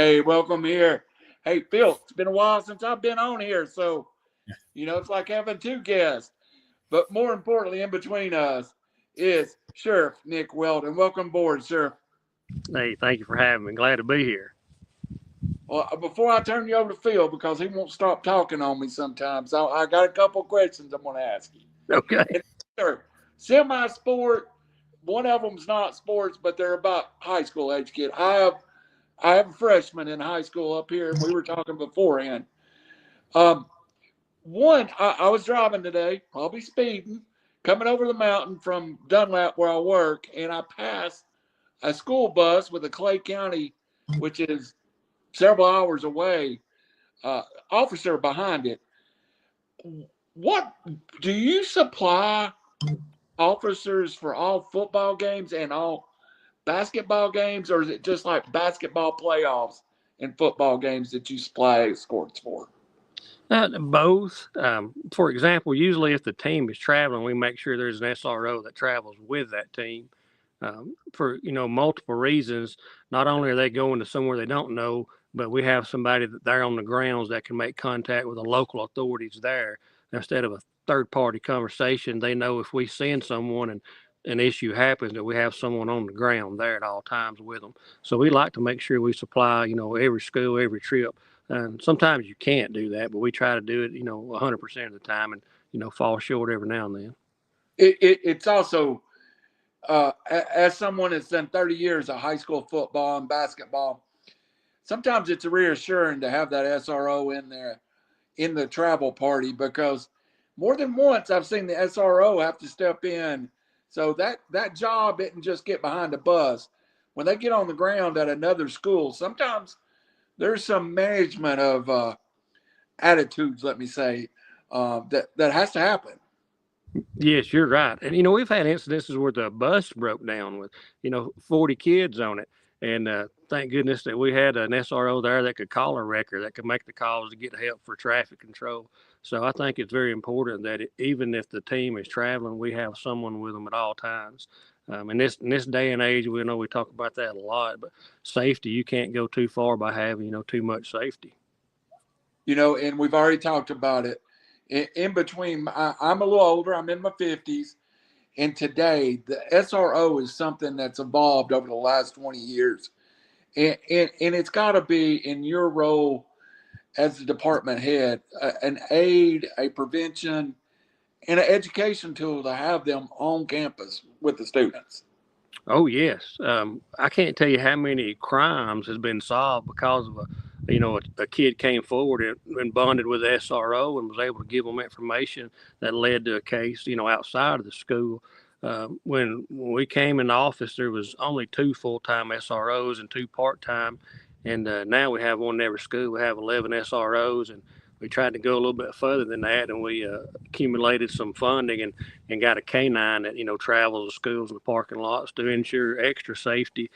Hey, welcome here. Hey, Phil, it's been a while since I've been on here, so it's like having two guests. But more importantly, in between us is Sheriff Nick Weldon. Welcome aboard, Sheriff. Hey, thank you for having me. Glad to be here. Well, before I turn you over to Phil, because he won't stop talking on me sometimes, I got a couple of questions I'm going to ask you. Okay. And, sir, semi-sport, one of them's not sports, but they're about high school age kid. I have a freshman in high school up here, and we were talking beforehand. I was driving today, probably speeding, coming over the mountain from Dunlap where I work, and I passed a school bus with a Clay County, which is several hours away, officer behind it. What do you supply officers for all football games and all basketball games, or is it just like basketball playoffs and football games that you supply escorts for? Both. For example, usually if the team is traveling, we make sure there's an SRO that travels with that team for multiple reasons. Not only are they going to somewhere they don't know, but we have somebody that they're on the grounds that can make contact with the local authorities there instead of a third-party conversation. They know if we send someone and an issue happens that we have someone on the ground there at all times with them. So we like to make sure we supply, every school, every trip. And sometimes you can't do that, but we try to do it, 100% of the time and, fall short every now and then. It's also, as someone that's done 30 years of high school football and basketball, sometimes it's reassuring to have that SRO in there in the travel party, because more than once I've seen the SRO have to step in. So that job isn't just get behind a bus. When they get on the ground at another school, sometimes there's some management of attitudes, let me say, that has to happen. Yes, you're right. And, we've had incidences where the bus broke down with, 40 kids on it. And thank goodness that we had an SRO there that could call a wrecker, that could make the calls to get help for traffic control. So I think it's very important that even if the team is traveling, we have someone with them at all times. In this day and age, we know we talk about that a lot, but safety, you can't go too far by having, too much safety. And we've already talked about it. In between, I'm a little older. I'm in my 50s. And today, the SRO is something that's evolved over the last 20 years. And it's got to be, in your role as the department head, an aid, a prevention, and an education tool to have them on campus with the students. Oh, yes. I can't tell you how many crimes has been solved because of a kid came forward and bonded with the SRO and was able to give them information that led to a case, outside of the school. When we came in the office, there was only 2 full-time SROs and 2 part-time. And now we have one in every school. We have 11 SROs, and we tried to go a little bit further than that, and we accumulated some funding and got a K-9 that, travels to schools and the parking lots to ensure extra safety.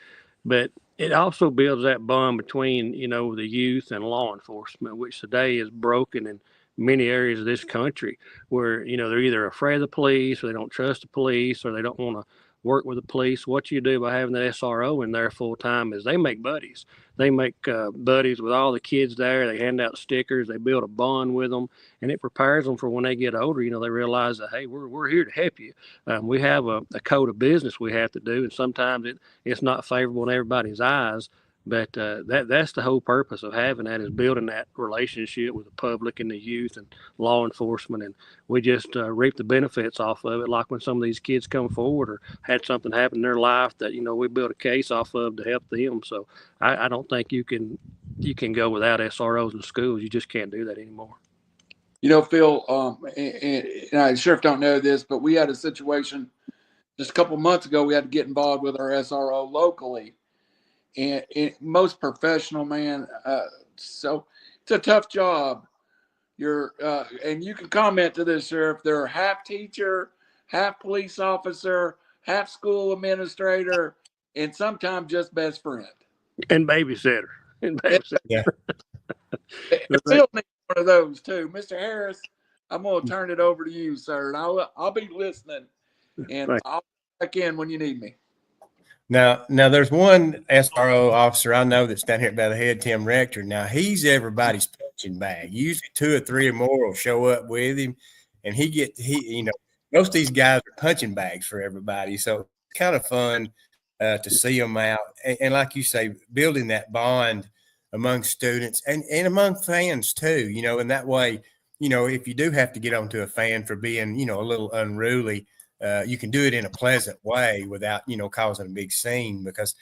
But it also builds that bond between, the youth and law enforcement, which today is broken in many areas of this country where, they're either afraid of the police or they don't trust the police or they don't want to work with the police. What you do by having the SRO in there full time is they make buddies. They make buddies with all the kids there. They hand out stickers. They build a bond with them, and it prepares them for when they get older. They realize that, hey, we're here to help you. We have a code of business we have to do, and sometimes it's not favorable in everybody's eyes. But that's the whole purpose of having that, is building that relationship with the public and the youth and law enforcement. And we just reap the benefits off of it. Like when some of these kids come forward or had something happen in their life that, we built a case off of to help them. So I don't think you can go without SROs in schools. You just can't do that anymore. Phil, and I sure don't know this, but we had a situation just a couple of months ago. We had to get involved with our SRO locally. And most professional, man. So it's a tough job. And you can comment to this, Sheriff. They're half teacher, half police officer, half school administrator, and sometimes just best friend. And babysitter. Yeah. Phil needs one of those too, Mr. Harris. I'm going to turn it over to you, sir, and I'll be listening, and I'll check in when you need me. Now there's one SRO officer I know that's down here by the head, Tim Rector. Now he's everybody's punching bag. Usually 2 or 3 or more will show up with him, and most of these guys are punching bags for everybody. So it's kind of fun to see them out, and like you say, building that bond among students and among fans too. In that way, if you do have to get onto a fan for being a little unruly, you can do it in a pleasant way without, causing a big scene because,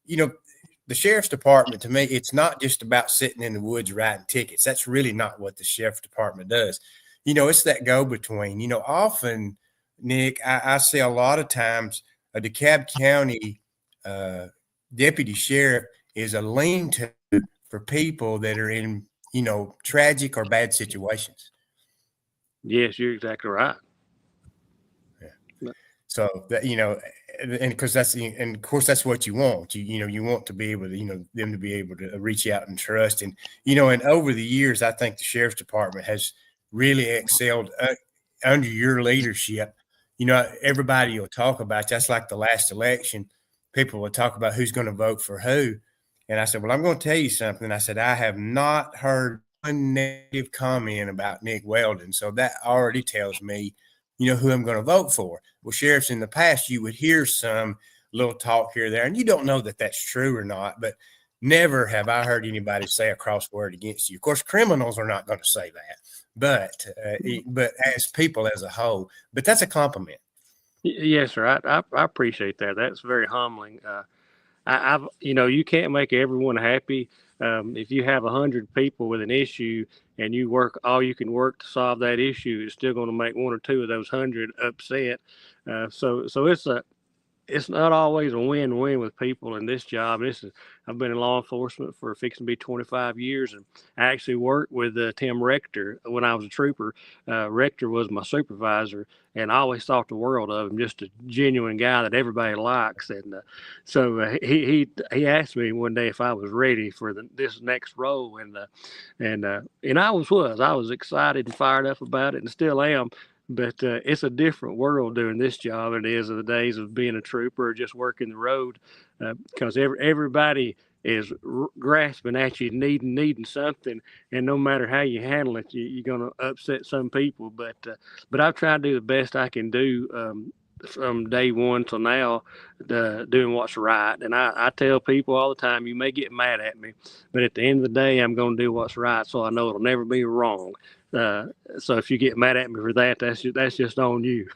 the sheriff's department, to me, it's not just about sitting in the woods writing tickets. That's really not what the sheriff's department does. It's that go between. Often, Nick, I see a lot of times a DeKalb County deputy sheriff is a lean-to for people that are in, tragic or bad situations. Yes, you're exactly right. So that, and because and of course that's what you want. You want to be able to, them to be able to reach out and trust. And, and over the years, I think the sheriff's department has really excelled under your leadership. Everybody will talk about, that's like the last election. People will talk about who's going to vote for who. And I said, well, I'm going to tell you something. I said, I have not heard one negative comment about Nick Weldon. So that already tells me, who I'm going to vote for. Well, sheriffs in the past, you would hear some little talk here or there, and you don't know that that's true or not, but never have I heard anybody say a cross word against you. Of course, criminals are not going to say that, but as people as a whole, but that's a compliment. Yes, sir. I appreciate that. That's very humbling. I've you can't make everyone happy. If you have 100 people with an issue and you work all you can work to solve that issue, it's still going to make 1 or 2 of those 100 upset. So it's not always a win-win with people in this job. I've been in law enforcement for fixing to be 25 years, and I actually worked with Tim Rector when I was a trooper. Rector was my supervisor, and I always thought the world of him, just a genuine guy that everybody likes. And so he asked me one day if I was ready for this next role, and I was excited and fired up about it, and still am. But it's a different world doing this job than it is of the days of being a trooper or just working the road, because everybody is grasping at you, needing something, and no matter how you handle it, you're going to upset some people. But I've tried to do the best I can do from day one till now, doing what's right. And I tell people all the time, you may get mad at me, but at the end of the day, I'm going to do what's right, so I know it'll never be wrong. So if you get mad at me for that, that's just on you.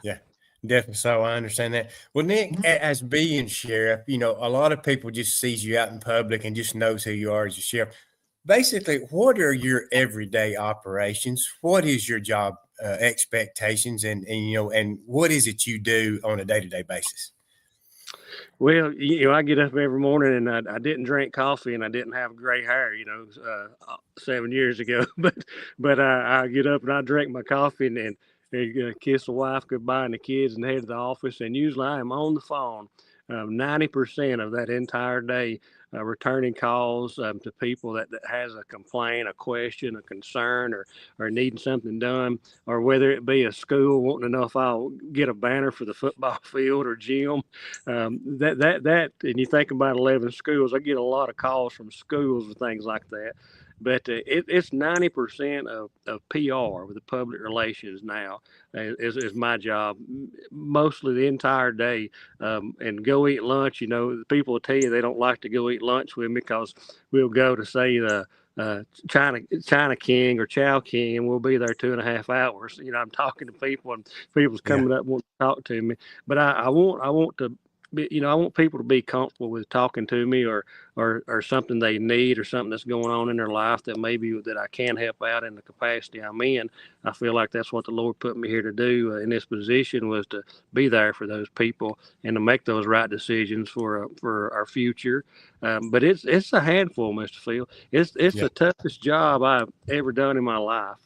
Yeah, definitely. So I understand that. Well, Nick, as being sheriff, a lot of people just sees you out in public and just knows who you are as a sheriff. Basically, what are your everyday operations? What is your job expectations, and what is it you do on a day-to-day basis? Well, I get up every morning and I didn't drink coffee and I didn't have gray hair, 7 years ago. But I get up and I drink my coffee and kiss the wife goodbye and the kids and head to the office. And usually I am on the phone 90% of that entire day, returning calls to people that has a complaint, a question, a concern, or needing something done, or whether it be a school wanting to know if I'll get a banner for the football field or gym. And you think about 11 schools, I get a lot of calls from schools and things like that. But it's 90% of PR with the public relations now is my job, mostly the entire day. And go eat lunch. People will tell you they don't like to go eat lunch with me because we'll go to say the China King or Chow King, and we'll be there 2.5 hours. I'm talking to people, and people's coming up wanting to talk to me. But I want to. I want people to be comfortable with talking to me or something they need or something that's going on in their life that I can help out in the capacity I'm in. I feel like that's what the Lord put me here to do in this position, was to be there for those people and to make those right decisions for our future. But it's a handful, Mr. Phil. It's the toughest job I've ever done in my life.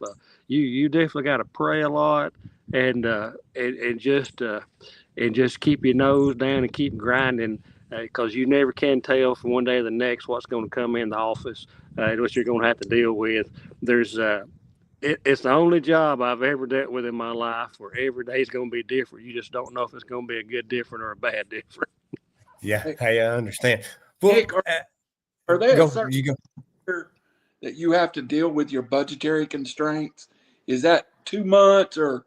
You definitely got to pray a lot and just keep your nose down and keep grinding, because you never can tell from one day to the next what's going to come in the office, what you're going to have to deal with. It's the only job I've ever dealt with in my life where every day is going to be different. You just don't know if it's going to be a good different or a bad different. Yeah, Hey, hey, I understand. Well, Nick, are there a go. certain You go. year that you have to deal with your budgetary constraints? Is that 2 months, or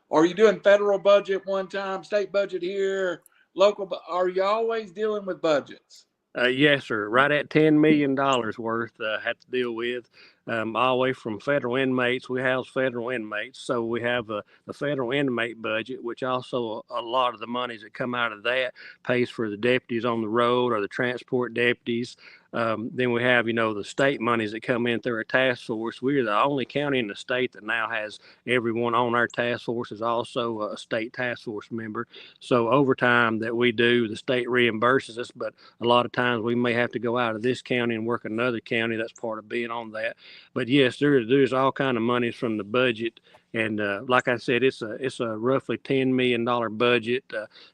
are you doing federal budget one time, state budget here, local? Are you always dealing with budgets? Yes, sir. Right at $10 million worth had to deal with, all the way from federal inmates. We house federal inmates. So we have the federal inmate budget, which also a lot of the monies that come out of that pays for the deputies on the road or the transport deputies. Then we have, the state monies that come in through our task force. We're the only county in the state that now has everyone on our task force is also a state task force member. So overtime that we do, the state reimburses us, but a lot of times we may have to go out of this county and work another county. That's part of being on that. But yes, there's all kind of monies from the budget. And like I said, it's a roughly $10 million budget.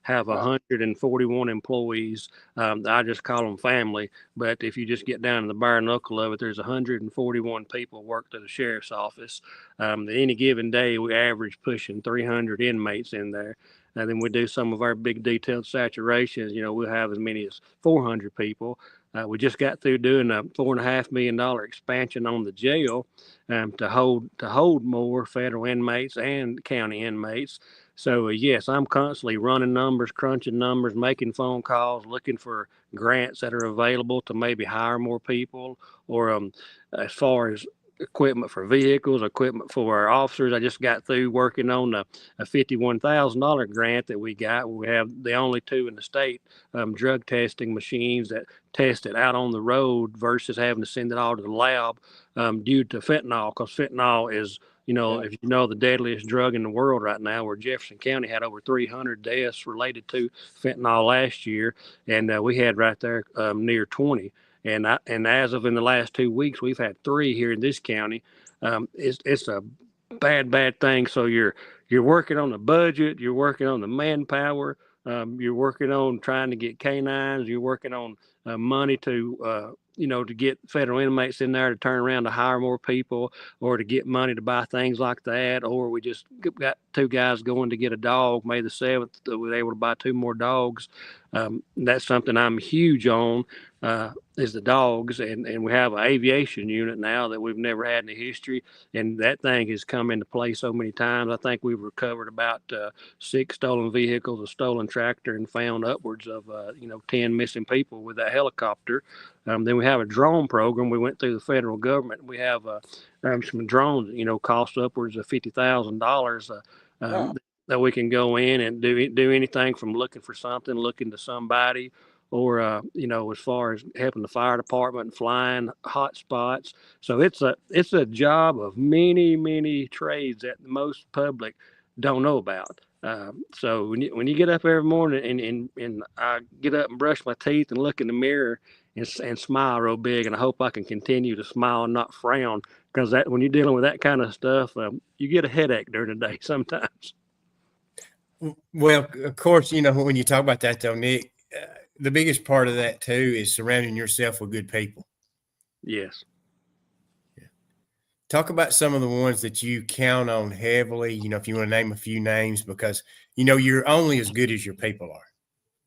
Have Wow. 141 employees. I just call them family. But if you just get down to the bare knuckle of it, there's 141 people work to the sheriff's office. Any given day, we average pushing 300 inmates in there. And then we do some of our big detailed saturations. We'll have as many as 400 people. We just got through doing a $4.5 million expansion on the jail to hold more federal inmates and county inmates. So yes, I'm constantly running numbers, crunching numbers, making phone calls, looking for grants that are available to maybe hire more people, or as far as equipment for vehicles, equipment for our officers. I just got through working on a $51,000 grant that we got. We have the only two in the state drug testing machines that test it out on the road versus having to send it all to the lab due to fentanyl, because fentanyl is, if you know, the deadliest drug in the world right now, where Jefferson County had over 300 deaths related to fentanyl last year. And we had right there near 20. And as of in the last 2 weeks, we've had 3 here in this county. It's a bad thing. So you're working on the budget, you're working on the manpower, you're working on trying to get canines, you're working on money to to get federal inmates in there to turn around to hire more people, or to get money to buy things like that. Or we just got 2 guys going to get a dog May the 7th. We were able to buy 2 more dogs. That's something I'm huge on. Is the dogs, and we have an aviation unit now that we've never had in the history, and that thing has come into play so many times. I think we've recovered about 6 stolen vehicles, a stolen tractor, and found upwards of 10 missing people with that helicopter. Then we have a drone program. We went through the federal government. We have some drones cost upwards of $50,000 that we can go in and do anything from looking for something, looking to somebody, or as far as helping the fire department, flying hot spots. So it's a job of many trades that most public don't know about. So when you get up every morning, and I get up and brush my teeth and look in the mirror and smile real big, and I hope I can continue to smile and not frown, because that when you're dealing with that kind of stuff, you get a headache during the day sometimes. Well, of course, when you talk about that, though, Nick, the biggest part of that too is surrounding yourself with good people. Yes. Yeah. Talk about some of the ones that you count on heavily, if you want to name a few names, because, you're only as good as your people are.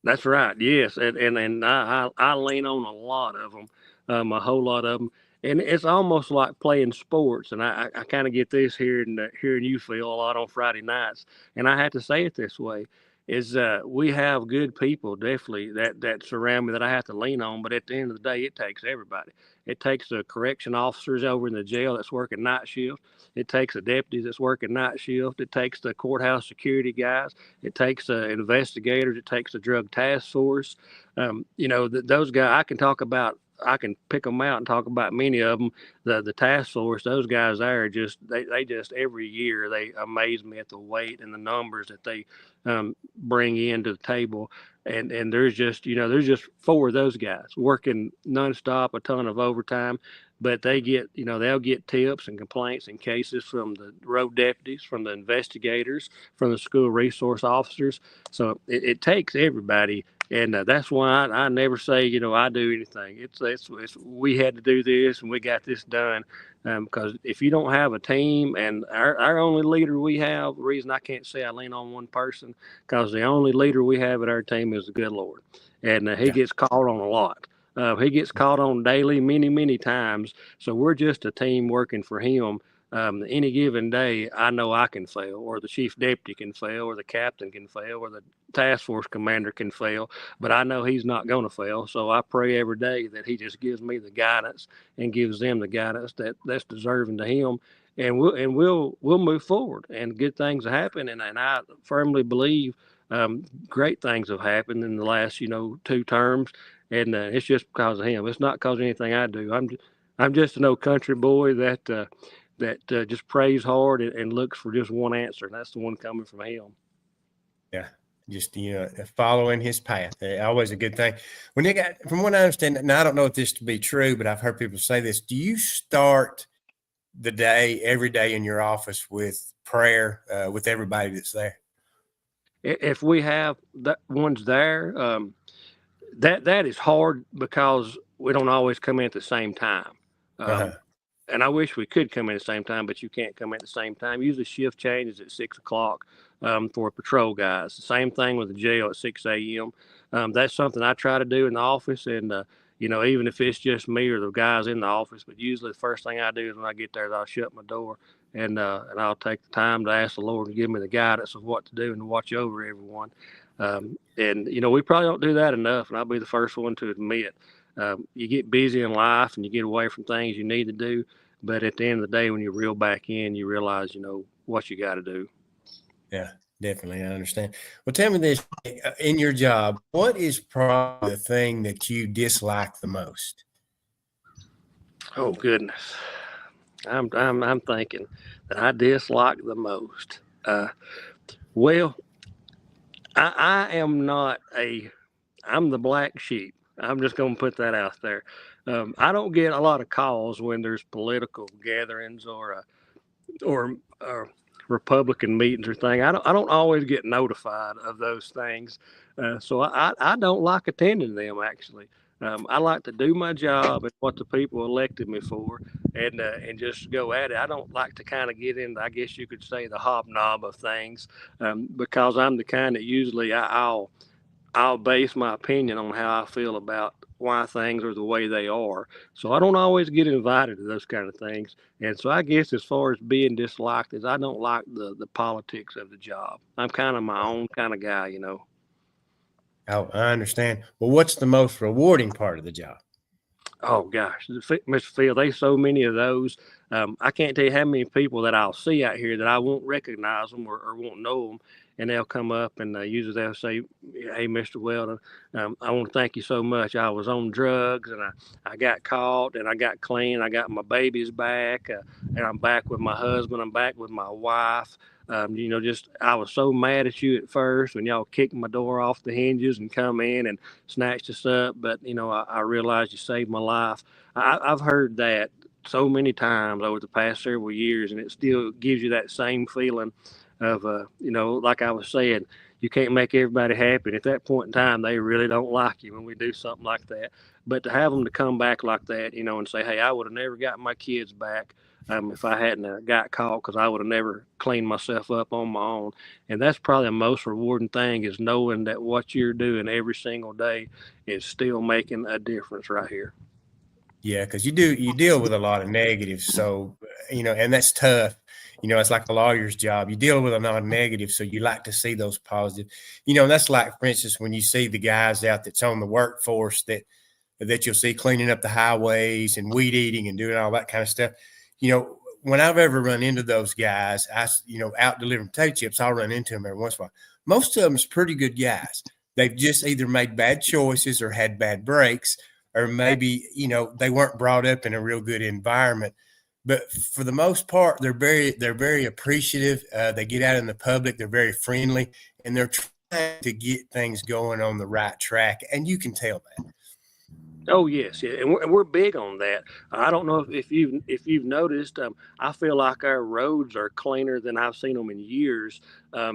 That's right. Yes. And I lean on a lot of them, a whole lot of them. And it's almost like playing sports. And I kind of get this hearing you feel a lot on Friday nights. And I have to say it this way is we have good people, definitely, that surround me that I have to lean on. But at the end of the day, it takes everybody. It takes the correction officers over in the jail that's working night shift. It takes the deputies that's working night shift. It takes the courthouse security guys. It takes the investigators. It takes the drug task force. Those guys, I can pick them out and talk about many of them. The task force, those guys there, they just every year they amaze me at the weight and the numbers that they bring into the table. And there's just 4 of those guys working nonstop, a ton of overtime, but they get, they'll get tips and complaints and cases from the road deputies, from the investigators, from the school resource officers. So it takes everybody And that's why I never say, I do anything. It's we had to do this and we got this done. Because if you don't have a team, and our only leader we have, the reason I can't say I lean on one person, because the only leader we have at our team is the good Lord. And he gets called on a lot. He gets called on daily, many, many times. So we're just a team working for him. Any given day, I know I can fail, or the chief deputy can fail, or the captain can fail, or the task force commander can fail, but I know he's not going to fail. So I pray every day that he just gives me the guidance and gives them the guidance that's deserving to him. And we'll move forward, and good things will happen. And I firmly believe great things have happened in the last, 2 terms. And it's just because of him. It's not because of anything I do. I'm just an old country boy that just prays hard and looks for just one answer, and that's the one coming from him. Yeah, just following his path, always a good thing. When you got, from what I understand, now I don't know if this to be true, but I've heard people say this. Do you start the day every day in your office with prayer with everybody that's there? If we have that ones there, that is hard because we don't always come in at the same time. And I wish we could come in at the same time, but you can't come in at the same time. Usually shift changes at 6 o'clock for patrol guys. The same thing with the jail at 6 a.m. That's something I try to do in the office. And, even if it's just me or the guys in the office, but usually the first thing I do is when I get there is I'll shut my door and I'll take the time to ask the Lord to give me the guidance of what to do and to watch over everyone. We probably don't do that enough, and I'll be the first one to admit you get busy in life and you get away from things you need to do. But at the end of the day, when you reel back in, you realize, what you got to do. Yeah, definitely. I understand. Well, tell me this, in your job, what is probably the thing that you dislike the most? Oh, goodness. I'm thinking that I dislike the most. Well, I am not I'm the black sheep. I'm just going to put that out there. I don't get a lot of calls when there's political gatherings or Republican meetings or thing. I don't always get notified of those things. So I don't like attending them, actually. I like to do my job and what the people elected me for, and just go at it. I don't like to kind of get into, I guess you could say, the hobnob of things, because I'm the kind that usually I'll base my opinion on how I feel about why things are the way they are. So I don't always get invited to those kind of things. And so I guess as far as being disliked is I don't like the politics of the job. I'm kind of my own kind of guy, Oh, I understand. Well, what's the most rewarding part of the job? Oh gosh, Mr. Field, there's so many of those. I can't tell you how many people that I'll see out here that I won't recognize them or won't know them, and they'll come up and usually they'll say, "Hey, Mr. Weldon, I want to thank you so much. I was on drugs and I got caught and I got clean. I got my babies back and I'm back with my husband. I'm back with my wife. Just I was so mad at you at first when y'all kicked my door off the hinges and come in and snatched us up. But, I realized you saved my life." I've heard that so many times over the past several years, and it still gives you that same feeling of, like I was saying, you can't make everybody happy. And at that point in time, they really don't like you when we do something like that. But to have them to come back like that, and say, "Hey, I would have never gotten my kids back if I hadn't got caught, because I would have never cleaned myself up on my own." And that's probably the most rewarding thing, is knowing that what you're doing every single day is still making a difference right here. Yeah, because you deal with a lot of negatives. So, and that's tough. It's like a lawyer's job. You deal with a lot of negatives, so you like to see those positive. That's like, for instance, when you see the guys out that's on the workforce that you'll see cleaning up the highways and weed eating and doing all that kind of stuff. When I've ever run into those guys, out delivering potato chips, I'll run into them every once in a while. Most of them's pretty good guys. They've just either made bad choices or had bad breaks, or maybe, they weren't brought up in a real good environment. But for the most part, they're very appreciative. They get out in the public. They're very friendly, and they're trying to get things going on the right track. And you can tell that. Oh yes, yeah, and we're big on that. I don't know if you've noticed. I feel like our roads are cleaner than I've seen them in years.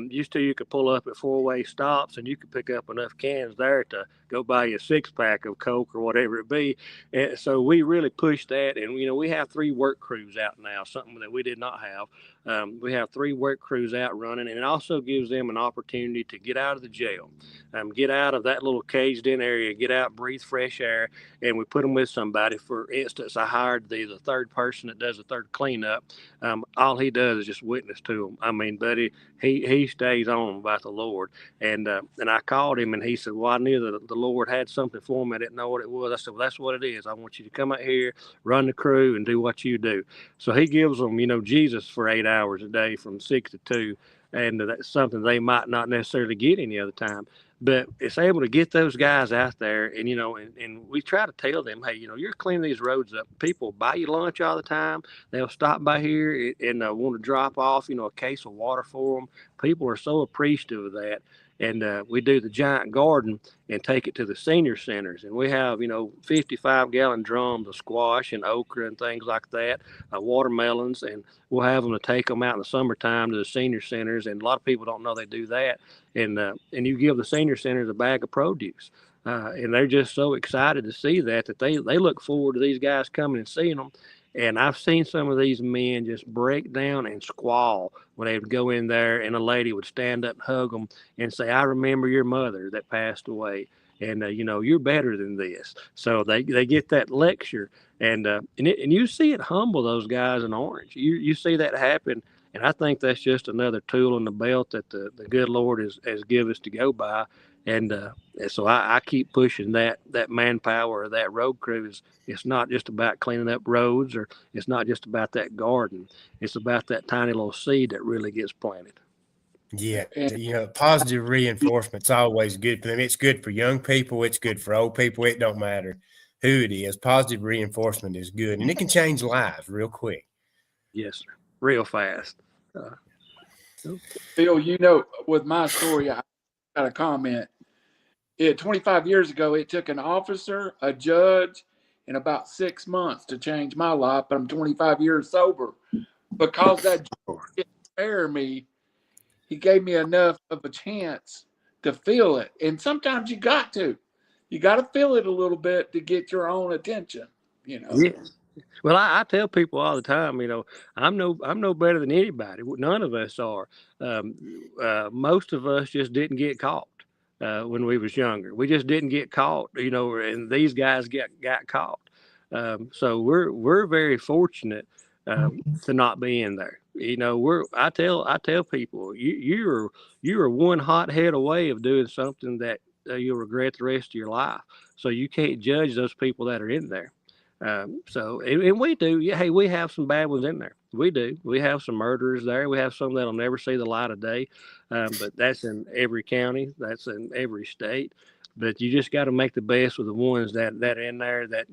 Used to you could pull up at four-way stops and you could pick up enough cans there to go buy you a six-pack of Coke or whatever it be. And so we really push that, and we have three work crews out now, something that we did not have. We have three work crews out running, and it also gives them an opportunity to get out of the jail, get out of that little caged-in area, get out, breathe fresh air, and we put them with somebody. For instance, I hired the third person that does the third cleanup. All he does is just witness to them. I mean, buddy, he stays on about the Lord. And I called him and he said, well, I knew that the Lord had something for me. I didn't know what it was. I said, well, that's what it is. I want you to come out here, run the crew, and do what you do. So he gives them, Jesus for 8 hours a day from 6 to 2. And that's something they might not necessarily get any other time. But it's able to get those guys out there, and and we try to tell them, hey, you're cleaning these roads up. People buy you lunch all the time. They'll stop by here and want to drop off, a case of water for them. People are so appreciative of that. And we do the giant garden and take it to the senior centers, and we have 55-gallon drums of squash and okra and things like that, watermelons, and we'll have them to take them out in the summertime to the senior centers. And a lot of people don't know they do that. And you give the senior centers a bag of produce, and they're just so excited to see that they look forward to these guys coming and seeing them. And I've seen some of these men just break down and squall when they would go in there, and a lady would stand up and hug them and say, I remember your mother that passed away, and you're better than this. So they get that lecture, and you see it humble those guys in Orange. You see that happen. And I think that's just another tool in the belt that the good Lord has given us to go by. And so I keep pushing that manpower or that road crew. It's not just about cleaning up roads, or it's not just about that garden. It's about that tiny little seed that really gets planted. Yeah, positive reinforcement's always good for them. It's good for young people. It's good for old people. It don't matter who it is. Positive reinforcement is good, and it can change lives real quick. Yes, sir. Real fast. Bill, with my story, I got a comment. 25 years ago, it took an officer, a judge, and about 6 months to change my life. But I'm 25 years sober. Because that judge didn't spare me, he gave me enough of a chance to feel it. And sometimes you got to feel it a little bit to get your own attention. Yes. Well, I tell people all the time, I'm no better than anybody. None of us are. Most of us just didn't get caught when we was younger. We just didn't get caught, and these guys got caught. So we're very fortunate to not be in there. I tell people you're one hot head away of doing something that you'll regret the rest of your life. So you can't judge those people that are in there. And we do. Yeah, hey, we have some bad ones in there. We do. We have some murderers there. We have some that'll never see the light of day. But that's in every county. That's in every state. But you just got to make the best with the ones that are in there that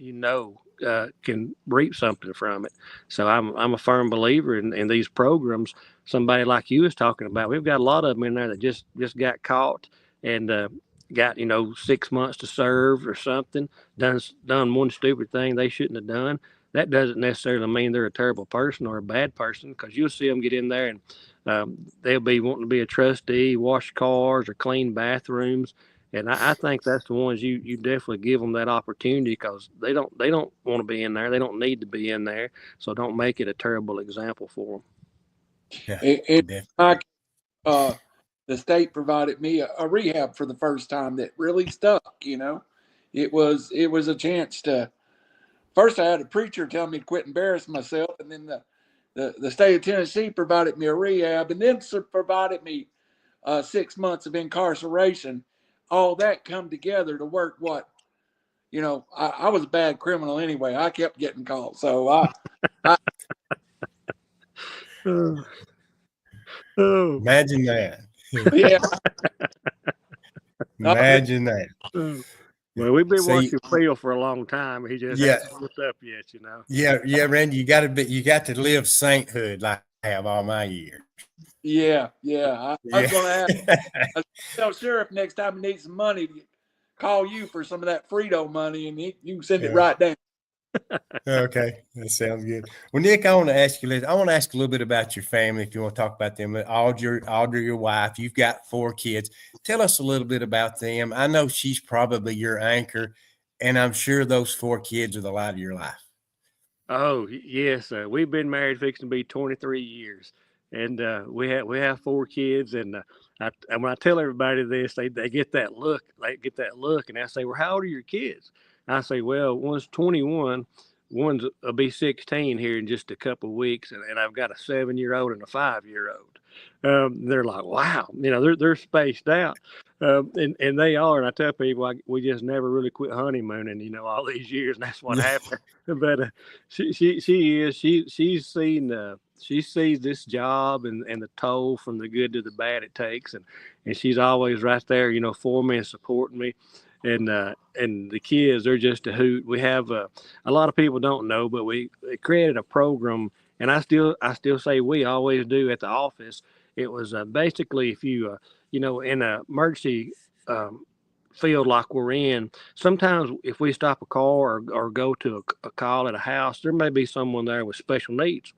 can reap something from it. So I'm a firm believer in these programs. Somebody like you was talking about. We've got a lot of them in there that just got caught and got 6 months to serve or something, done one stupid thing they shouldn't have done. That doesn't necessarily mean they're a terrible person or a bad person, because you'll see them get in there and they'll be wanting to be a trustee, wash cars or clean bathrooms. And I think that's the ones you definitely give them that opportunity, because they don't want to be in there. They don't need to be in there. So don't make it a terrible example for them. Yeah, The state provided me a rehab for the first time that really stuck. It was a chance to. First, I had a preacher tell me to quit embarrassing myself, and then the state of Tennessee provided me a rehab, and then provided me 6 months of incarceration. All that come together to work. I was a bad criminal anyway. I kept getting caught, so I imagine that. Yeah. Imagine that. Well, we've been watching Phil for a long time. He just hasn't looked up yet, Yeah, Randy, you got to live sainthood like I have all my years. Yeah. I was going to ask. I'll tell Sherriff next time he needs some money call you for some of that Frito money, and you can send it Yeah. right down. Okay, that sounds good. Well, Nick, I want to ask you a little bit about your family. If you want to talk about them, Audrey, your wife, you've got 4 kids. Tell us a little bit about them. I know she's probably your anchor, and I'm sure those 4 kids are the light of your life. Oh yes, we've been married, fixing to be 23 years, and we have 4 kids. And and when I tell everybody this, they get that look, and I say, "Well, how old are your kids?" I say, "Well, one's 21, one's will be 16 here in just a couple of weeks, and I've got a 7-year-old and a 5-year-old." They're like, "Wow," they're spaced out. And they are. And I tell people, we just never really quit honeymooning, all these years, and that's what happened. But she sees this job and the toll from the good to the bad it takes, and she's always right there, for me and supporting me. And the kids, they're just a hoot. We have a lot of people don't know, but we created a program, and I still say we always do at the office. It was basically, if you in a emergency field like we're in, sometimes if we stop a car or go to a call at a house, there may be someone there with special needs.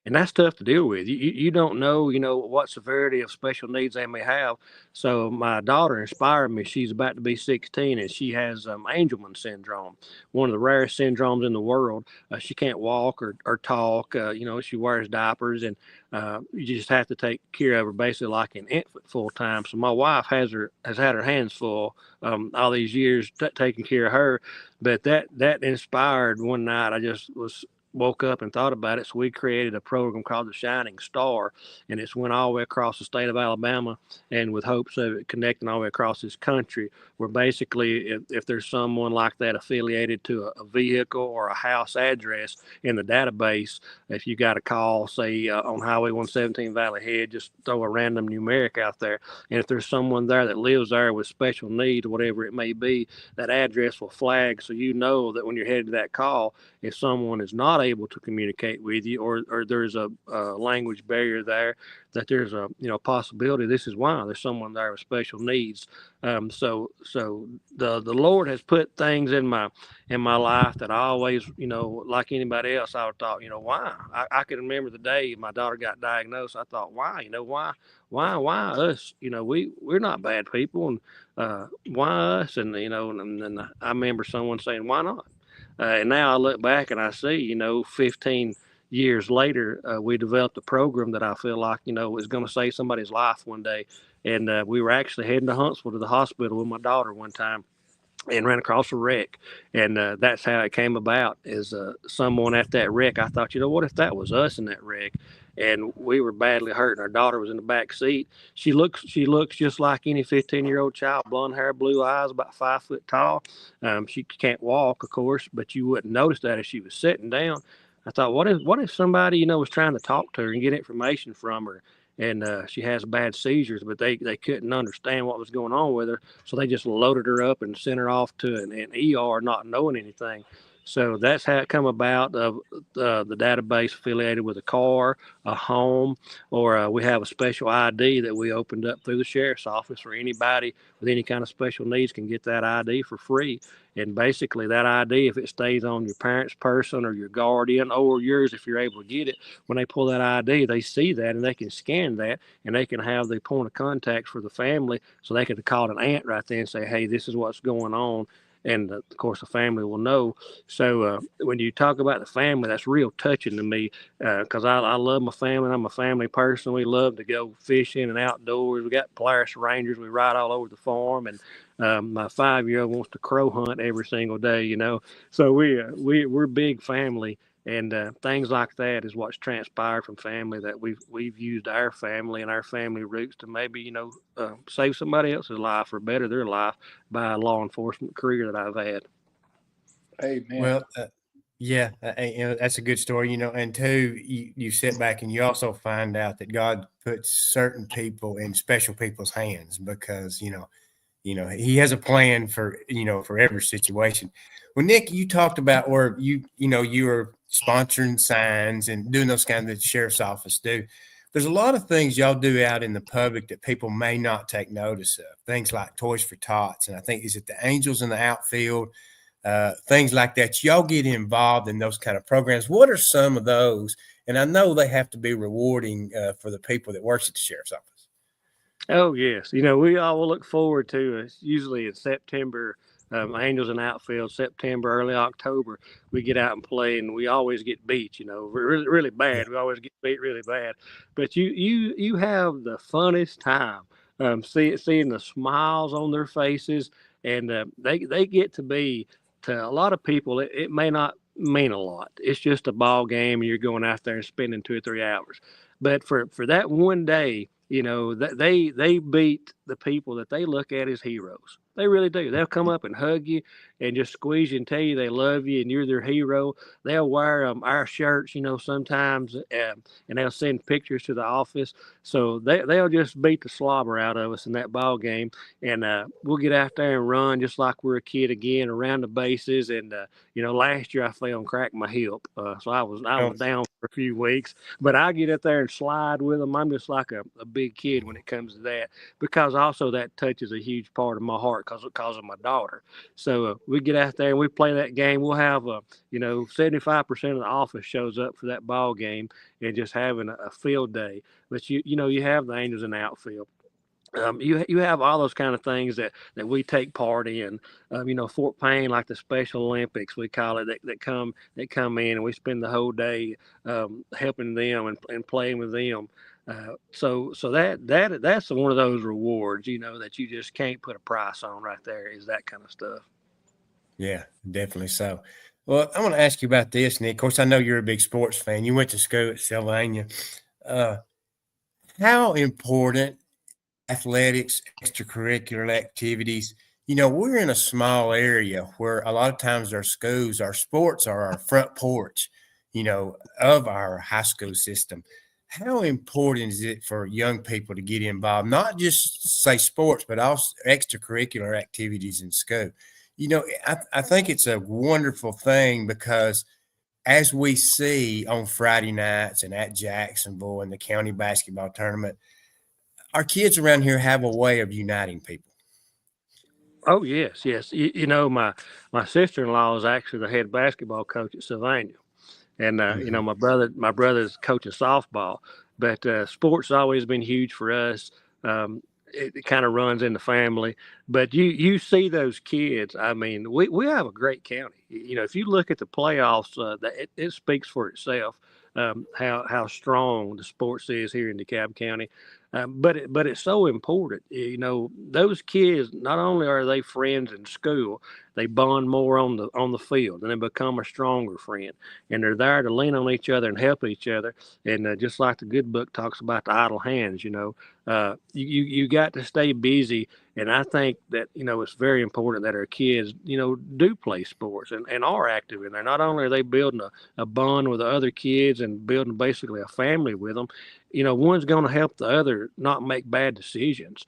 And that's tough to deal with. You don't know, what severity of special needs they may have. So my daughter inspired me. She's about to be 16, and she has Angelman syndrome, one of the rarest syndromes in the world. She can't walk or talk. She wears diapers, and you just have to take care of her basically like an infant full time. So my wife has had her hands full all these years taking care of her. But that inspired one night. I just woke up and thought about it. So we created a program called the Shining Star, and it's went all the way across the state of Alabama, and with hopes of it connecting all the way across this country, where basically if there's someone like that affiliated to a vehicle or a house address in the database, if you got a call, say on Highway 117 Valley Head, just throw a random numeric out there. And if there's someone there that lives there with special needs, whatever it may be, that address will flag, so you know that when you're headed to that call, if someone is not able to communicate with you, or there's a language barrier there, that there's a possibility this is why there's someone there with special needs. So the Lord has put things in my life that I always, like anybody else, I would thought, why? I can remember the day my daughter got diagnosed. I thought, why? Why us? We're not bad people, and why us? And and I remember someone saying, why not? And now I look back and I see, 15 years later, we developed a program that I feel like, is going to save somebody's life one day. And we were actually heading to Huntsville to the hospital with my daughter one time, and ran across a wreck. And that's how it came about, is someone at that wreck. I thought, what if that was us in that wreck? And we were badly hurt, and our daughter was in the back seat. She looks just like any 15-year-old child, blonde hair, blue eyes, about 5 foot tall. She can't walk, of course, but you wouldn't notice that if she was sitting down. I thought, what if somebody, was trying to talk to her and get information from her? And she has bad seizures, but they couldn't understand what was going on with her. So they just loaded her up and sent her off to an ER, not knowing anything. So that's how it come about, of the database affiliated with a car, a home, or we have a special ID that we opened up through the sheriff's office, where anybody with any kind of special needs can get that ID for free. And basically that ID, if it stays on your parent's person or your guardian or yours, if you're able to get it, when they pull that ID, they see that and they can scan that, and they can have the point of contact for the family, so they can call an aunt right there and say, hey, this is what's going on. And of course, the family will know. So when you talk about the family, that's real touching to me, because I love my family. I'm a family person. We love to go fishing and outdoors. We got Polaris Rangers. We ride all over the farm, and my 5-year-old wants to crow hunt every single day. So we're big family. And things like that is what's transpired from family, that we've used our family and our family roots to maybe save somebody else's life or better their life by a law enforcement career that I've had. Amen. Well, yeah, that's a good story, and two, you sit back and you also find out that God puts certain people in special people's hands, because, he has a plan for every situation. Well, Nick, you talked about where you were sponsoring signs and doing those kinds of the sheriff's office do. there's a lot of things y'all do out in the public that people may not take notice of. Things like Toys for Tots, and I think is it the Angels in the outfield, things like that. Y'all get involved in those kind of programs. What are some of those? And I know they have to be rewarding for the people that works at the sheriff's office. Oh yes, we all will look forward to it. Usually in September, Angels in outfield. September, early October, we get out and play, and we always get beat. Really, really Yeah. bad. We always get beat really bad. But you have the funnest time. Seeing the smiles on their faces, and they get to be, to a lot of people. It may not mean a lot. It's just a ball game, and you're going out there and spending 2 or 3 hours. But for that one day, that they beat the people that they look at as heroes. They really do. They'll come up and hug you and just squeeze you and tell you they love you and you're their hero. They'll wear our shirts, sometimes, and they'll send pictures to the office. So they'll just beat the slobber out of us in that ball game, and we'll get out there and run just like we're a kid again around the bases. And last year I fell and cracked my hip, so I was down for a few weeks. But I get up there and slide with them. I'm just like a big kid when it comes to that, because also that touches a huge part of my heart because of my daughter. So we get out there and we play that game. We'll have 75% of the office shows up for that ball game and just having a field day. But you have the Angels in the outfield. You have all those kind of things that we take part in. Fort Payne, like the Special Olympics, we call it, that come in, and we spend the whole day helping them and playing with them. So that's one of those rewards, that you just can't put a price on right there, is that kind of stuff. Yeah, definitely so. Well, I want to ask you about this, Nick. Of course, I know you're a big sports fan. You went to school at Sylvania. How important athletics, extracurricular activities? We're in a small area where a lot of times our schools, our sports are our front porch, of our high school system. How important is it for young people to get involved, not just say sports, but also extracurricular activities in school? I think it's a wonderful thing, because as we see on Friday nights and at Jacksonville and the county basketball tournament, our kids around here have a way of uniting people. Oh yes, yes. My sister-in-law is actually the head basketball coach at Sylvania. And my brother's coaching softball, but sports has always been huge for us. It kind of runs in the family. But you see those kids. I mean, we have a great county. If you look at the playoffs, it speaks for itself. How strong the sports is here in DeKalb County. But it's so important. Those kids, not only are they friends in school, they bond more on the field, and they become a stronger friend. And they're there to lean on each other and help each other. And just like the good book talks about the idle hands, you got to stay busy. And I think that, it's very important that our kids, do play sports and are active in there. Not only are they building a bond with the other kids and building basically a family with them, one's going to help the other not make bad decisions.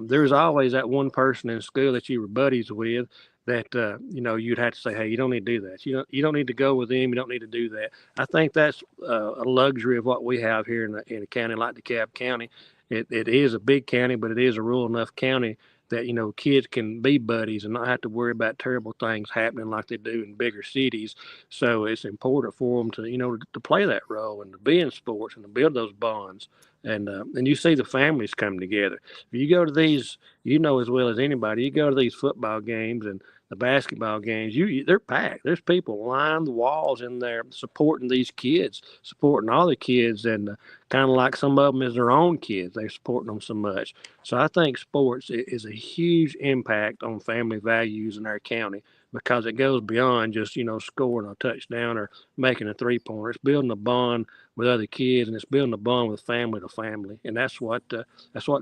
There's always that one person in school that you were buddies with that, you'd have to say, hey, you don't need to do that. You don't need to go with them. You don't need to do that. I think that's a luxury of what we have here in a county like DeKalb County. It is a big county, but it is a rural enough county that, kids can be buddies and not have to worry about terrible things happening like they do in bigger cities. So it's important for them to, to play that role and to be in sports and to build those bonds. And you see the families come together. If you go to these, as well as anybody, you go to these football games and the basketball games, they're packed. There's people lining the walls in there supporting these kids, supporting all the kids, and kind of like some of them as their own kids. They're supporting them so much. So I think sports is a huge impact on family values in our county, because it goes beyond just, scoring a touchdown or making a three-pointer. It's building a bond with other kids, and it's building a bond with family to family. And that's what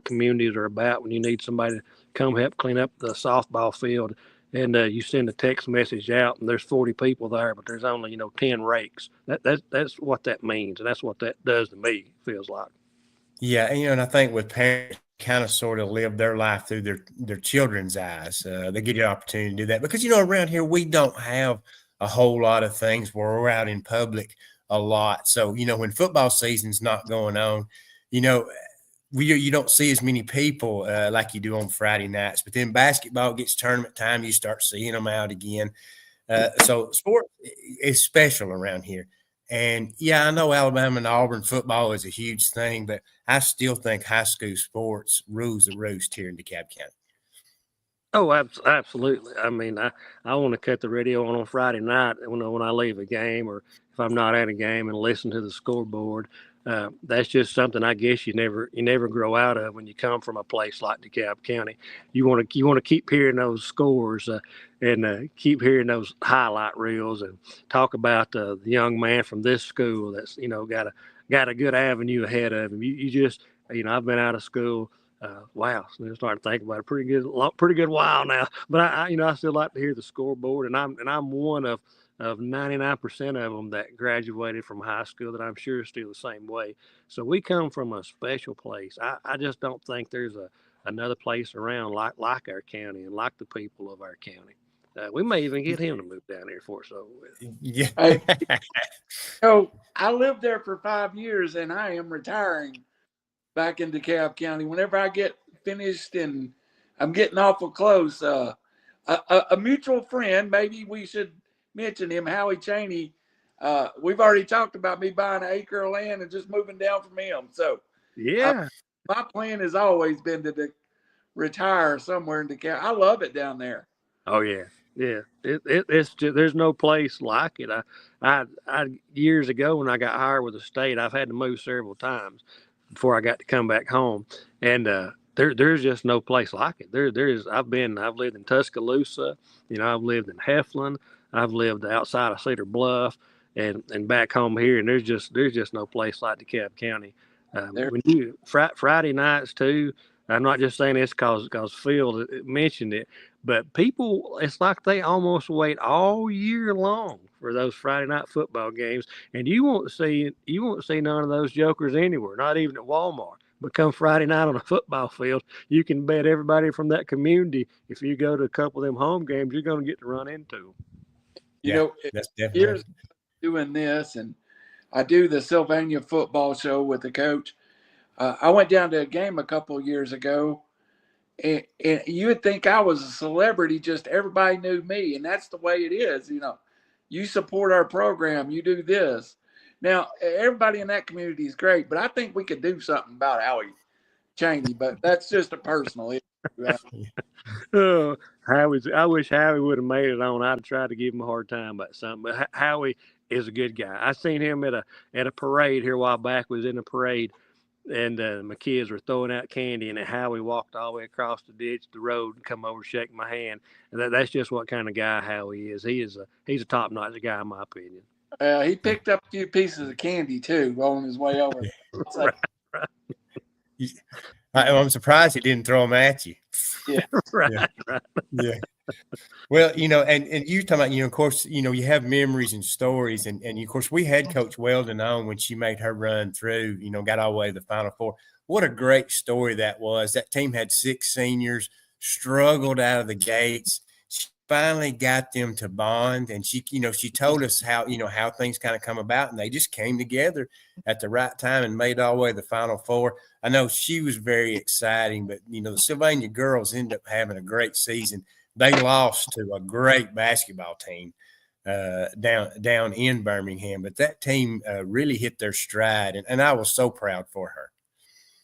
communities are about. When you need somebody to come help clean up the softball field, and you send a text message out, and there's 40 people there, but there's only 10 rakes. That's what that means, and that's what that does to me. Feels like. Yeah, and I think with parents kind of sort of live their life through their children's eyes. They get the opportunity to do that because around here we don't have a whole lot of things where we're out in public a lot. So when football season's not going on, you know, you don't see as many people like you do on Friday nights. But then basketball gets tournament time, you start seeing them out again. So sport is special around here. And yeah, I know Alabama and Auburn football is a huge thing, but I still think high school sports rules the roost here in DeKalb County. Oh, absolutely. I mean, I want to cut the radio on Friday night when I leave a game, or if I'm not at a game, and listen to the scoreboard. That's just something I guess you never grow out of when you come from a place like DeKalb County. You want to keep hearing those scores and keep hearing those highlight reels and talk about the young man from this school that's got a good avenue ahead of him. You just I've been out of school. Wow, so I'm starting to think about it pretty good while now. But I still like to hear the scoreboard, and I'm one of 99% of them that graduated from high school that I'm sure is still the same way. So we come from a special place. I just don't think there's another place around like our county and like the people of our county. We may even get him to move down here for us over with. Yeah. Hey, so I lived there for 5 years, and I am retiring back in DeKalb County. Whenever I get finished and I'm getting awful close, a mutual friend, maybe we should mention him, Howie Cheney. We've already talked about me buying an acre of land and just moving down from him. So yeah, my plan has always been to retire somewhere in DeKalb. I love it down there. Oh yeah. Yeah, it's just, there's no place like it. I years ago when I got hired with the state, I've had to move several times before I got to come back home, and there's just no place like it. I've lived in Tuscaloosa, I've lived in Heflin, I've lived outside of Cedar Bluff, and back home here, and there's just no place like DeKalb County. When you Friday nights too. I'm not just saying this because Phil mentioned it, but people, it's like they almost wait all year long for those Friday night football games, and you won't see none of those jokers anywhere, not even at Walmart. But come Friday night on a football field, you can bet everybody from that community, if you go to a couple of them home games, you're going to get to run into them. That's definitely Years doing this, and I do the Sylvania football show with the coach. I went down to a game a couple of years ago, and you would think I was a celebrity. Just everybody knew me, and that's the way it is. You support our program, you do this. Now, everybody in that community is great, but I think we could do something about Howie Cheney. But that's just a personal issue. Oh, I wish Howie would have made it on. I'd have tried to give him a hard time about something. But Howie is a good guy. I seen him at a parade here a while back. Was in a parade, and my kids were throwing out candy, and Howie walked all the way across the road, and come over, shake my hand. And that's just what kind of guy Howie is. He's a top-notch guy, in my opinion. He picked up a few pieces of candy too on his way over. Right. I'm surprised he didn't throw them at you. Yeah. Right. Yeah. Well, and you talking about, of course, you have memories and stories, and of course we had Coach Weldon on when she made her run through, got all the way to the Final Four. What a great story that was. That team had 6 seniors, struggled out of the gates. She finally got them to bond, and she told us how things kind of come about, and they just came together at the right time and made all the way to the Final Four. I know she was very exciting, but the Sylvania girls ended up having a great season. They lost to a great basketball team down in Birmingham, but that team really hit their stride, and I was so proud for her.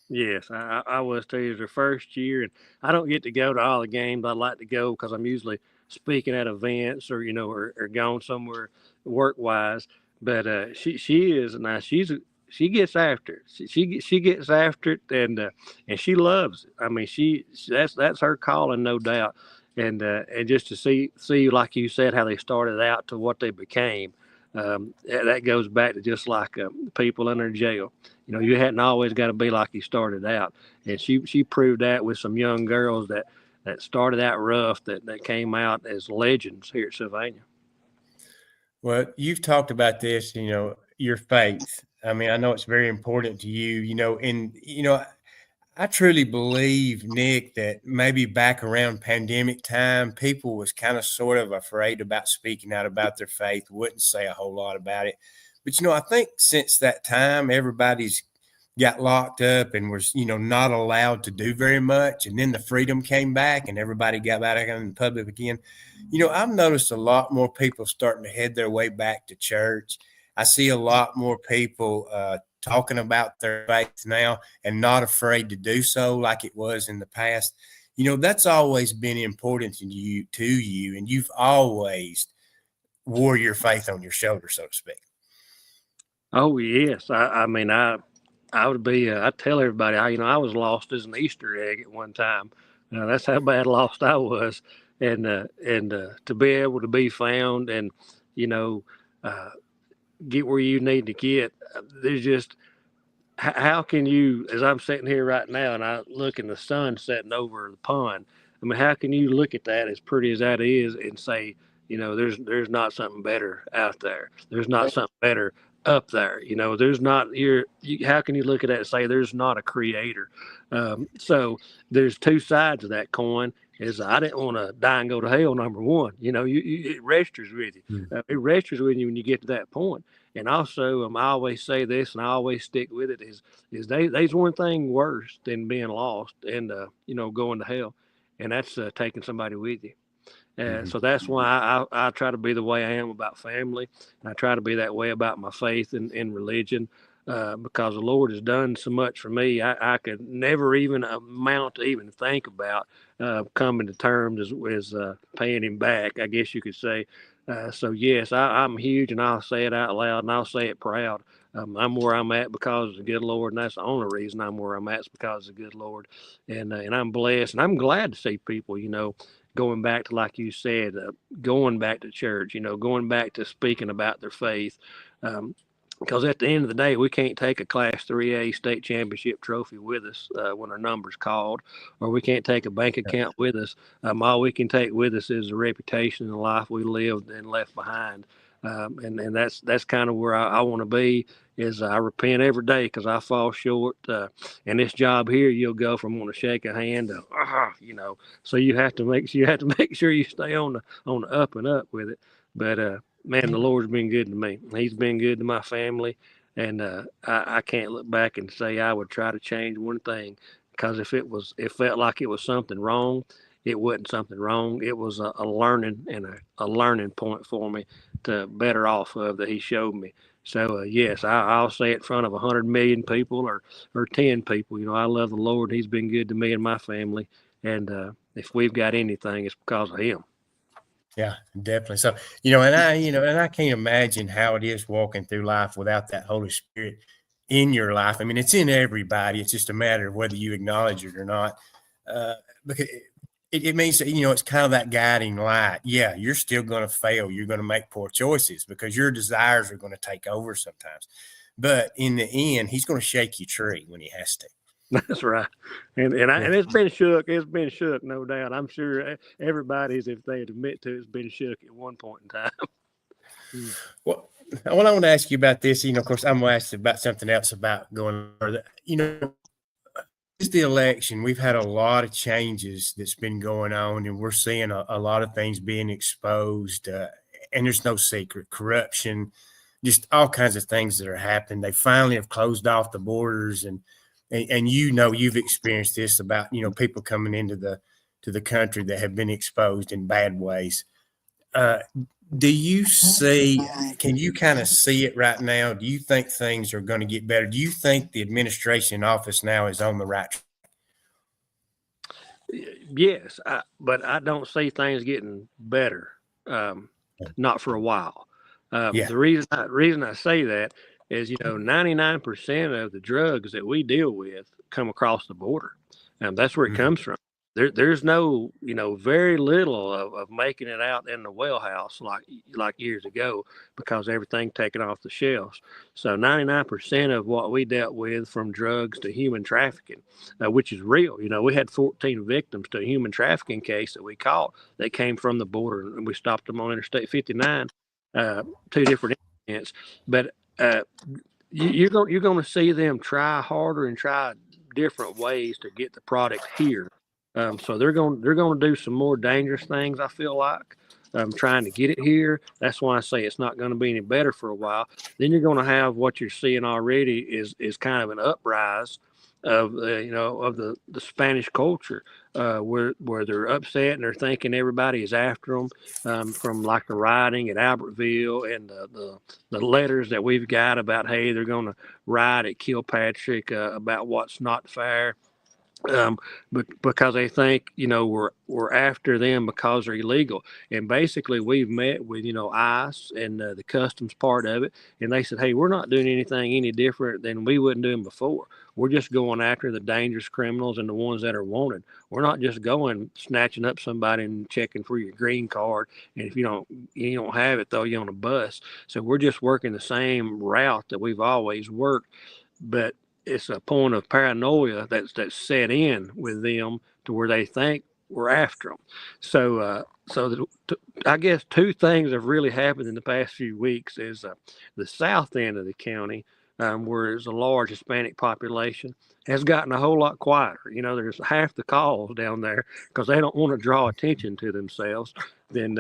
Yes, I was too. It was her first year, and I don't get to go to all the games. I like to go because I'm usually speaking at events or or going somewhere work wise. But she is now she gets after it. She gets after it, and she loves it. I mean, that's her calling, no doubt. And just to see like you said how they started out to what they became. That goes back to just like people in their jail. You hadn't always got to be like you started out, and she proved that with some young girls that started out rough that came out as legends here at Sylvania. Well, you've talked about this, your faith. I mean, I know it's very important to you, and I truly believe, Nick, that maybe back around pandemic time, people was kind of sort of afraid about speaking out about their faith, wouldn't say a whole lot about it. But, I think since that time, everybody's got locked up and was, not allowed to do very much. And then the freedom came back and everybody got back out in the public again. I've noticed a lot more people starting to head their way back to church. I see a lot more people talking about their faith now and not afraid to do so like it was in the past. That's always been important to you, and you've always wore your faith on your shoulder, so to speak. Oh yes, I mean I would be. I tell everybody, I was lost as an Easter egg at one time. That's how bad lost I was, and to be able to be found and uh, get where you need to get. There's just how can you, as I'm sitting here right now and I look in the sun setting over the pond. I mean, how can you look at that as pretty as that is and say, there's not something better out there. There's not something better up there. There's not how can you look at that and say there's not a creator? So there's two sides of that coin. Is I didn't want to die and go to hell. Number one, it registers with you. It registers with you when you get to that point. And also, I always say this, and I always stick with it: is there's one thing worse than being lost and going to hell, and that's taking somebody with you. So that's why I try to be the way I am about family. And I try to be that way about my faith and religion, because the Lord has done so much for me. I could never even amount to even think about coming to terms as paying him back, I guess you could say. So yes, I'm huge, and I'll say it out loud, and I'll say it proud. I'm where I'm at because of the good Lord, and that's the only reason I'm where I'm at is because of the good Lord. And I'm blessed, and I'm glad to see people, going back to, like you said, going back to church, going back to speaking about their faith. Because at the end of the day, we can't take a Class 3A state championship trophy with us when our number's called, or we can't take a bank account with us. All we can take with us is the reputation and the life we lived and left behind. And that's kind of where I want to be. Is I repent every day because I fall short. And this job here, you'll go from want to shake a hand to, So you have to make sure you stay on the up and up with it. But man, the Lord's been good to me. He's been good to my family, and I can't look back and say I would try to change one thing, because if it felt like it was something wrong, it wasn't something wrong. It was a learning and a learning point for me to better off of that He showed me. So yes, I'll say it in front of 100 million people or 10 people. I love the Lord. He's been good to me and my family, and if we've got anything, it's because of Him. Yeah, definitely. So, and I can't imagine how it is walking through life without that Holy Spirit in your life. I mean, it's in everybody. It's just a matter of whether you acknowledge it or not. Because it means that, it's kind of that guiding light. Yeah, you're still going to fail. You're going to make poor choices because your desires are going to take over sometimes. But in the end, He's going to shake your tree when He has to. That's right. And it's been shook. It's been shook, no doubt. I'm sure everybody's, if they admit to it, has been shook at one point in time. Well, I want to ask you about this. Of course, I'm going to ask you about something else about going further. It's the election. We've had a lot of changes that's been going on, and we're seeing a lot of things being exposed. And there's no secret: corruption, just all kinds of things that are happening. They finally have closed off the borders, and you've experienced this about people coming into the country that have been exposed in bad ways. Do you can you kind of see it right now? Do you think things are going to get better? Do you think the administration in office now is on the right track? Yes, but I don't see things getting better. Not for a while. The reason I say that is, 99% of the drugs that we deal with come across the border. That's where it comes from. There's no, very little of making it out in the well house like years ago, because everything taken off the shelves. So 99% of what we dealt with, from drugs to human trafficking, which is real. We had 14 victims to a human trafficking case that we caught that came from the border, and we stopped them on Interstate 59, 2 different incidents. But you're going to see them try harder and try different ways to get the product here. So they're going to do some more dangerous things, I feel like. trying to get it here. That's why I say it's not going to be any better for a while. Then you're going to have what you're seeing already is kind of an uprise of of the Spanish culture, where they're upset and they're thinking everybody is after them, from like the rioting at Albertville and the letters that we've got about, hey, they're going to riot at Kilpatrick about what's not fair. But because they think we're after them because they're illegal, and basically we've met with ICE and the customs part of it, and they said, hey, we're not doing anything any different than we wouldn't do them before. We're just going after the dangerous criminals and the ones that are wanted. We're not just going snatching up somebody and checking for your green card, and if you don't have it, throw you on a bus. So we're just working the same route that we've always worked, but it's a point of paranoia that's set in with them to where they think we're after them. So, I guess two things have really happened in the past few weeks. Is the south end of the county, where there's a large Hispanic population, has gotten a whole lot quieter. There's half the calls down there because they don't want to draw attention to themselves than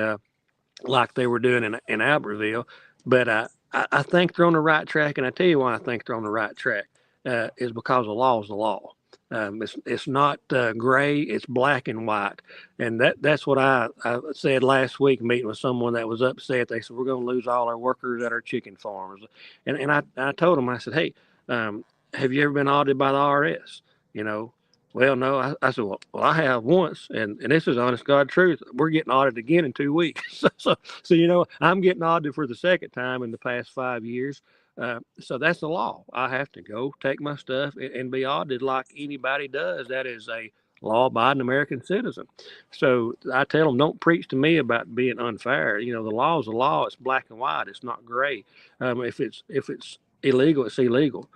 like they were doing in Albertville. But I think they're on the right track, and I tell you why I think they're on the right track. Is because the law is the law. It's not gray, it's black and white. And that's what I said last week, meeting with someone that was upset. They said, we're going to lose all our workers at our chicken farms. And I told them, I said, hey, have you ever been audited by the IRS? Well, no. I said, well, I have once, and this is honest God truth. We're getting audited again in 2 weeks. so I'm getting audited for the second time in the past 5 years. So that's the law. I have to go take my stuff and be audited like anybody does. That is a law-abiding American citizen. So I tell them, don't preach to me about being unfair. The law is the law. It's black and white. It's not gray. If it's illegal, it's illegal.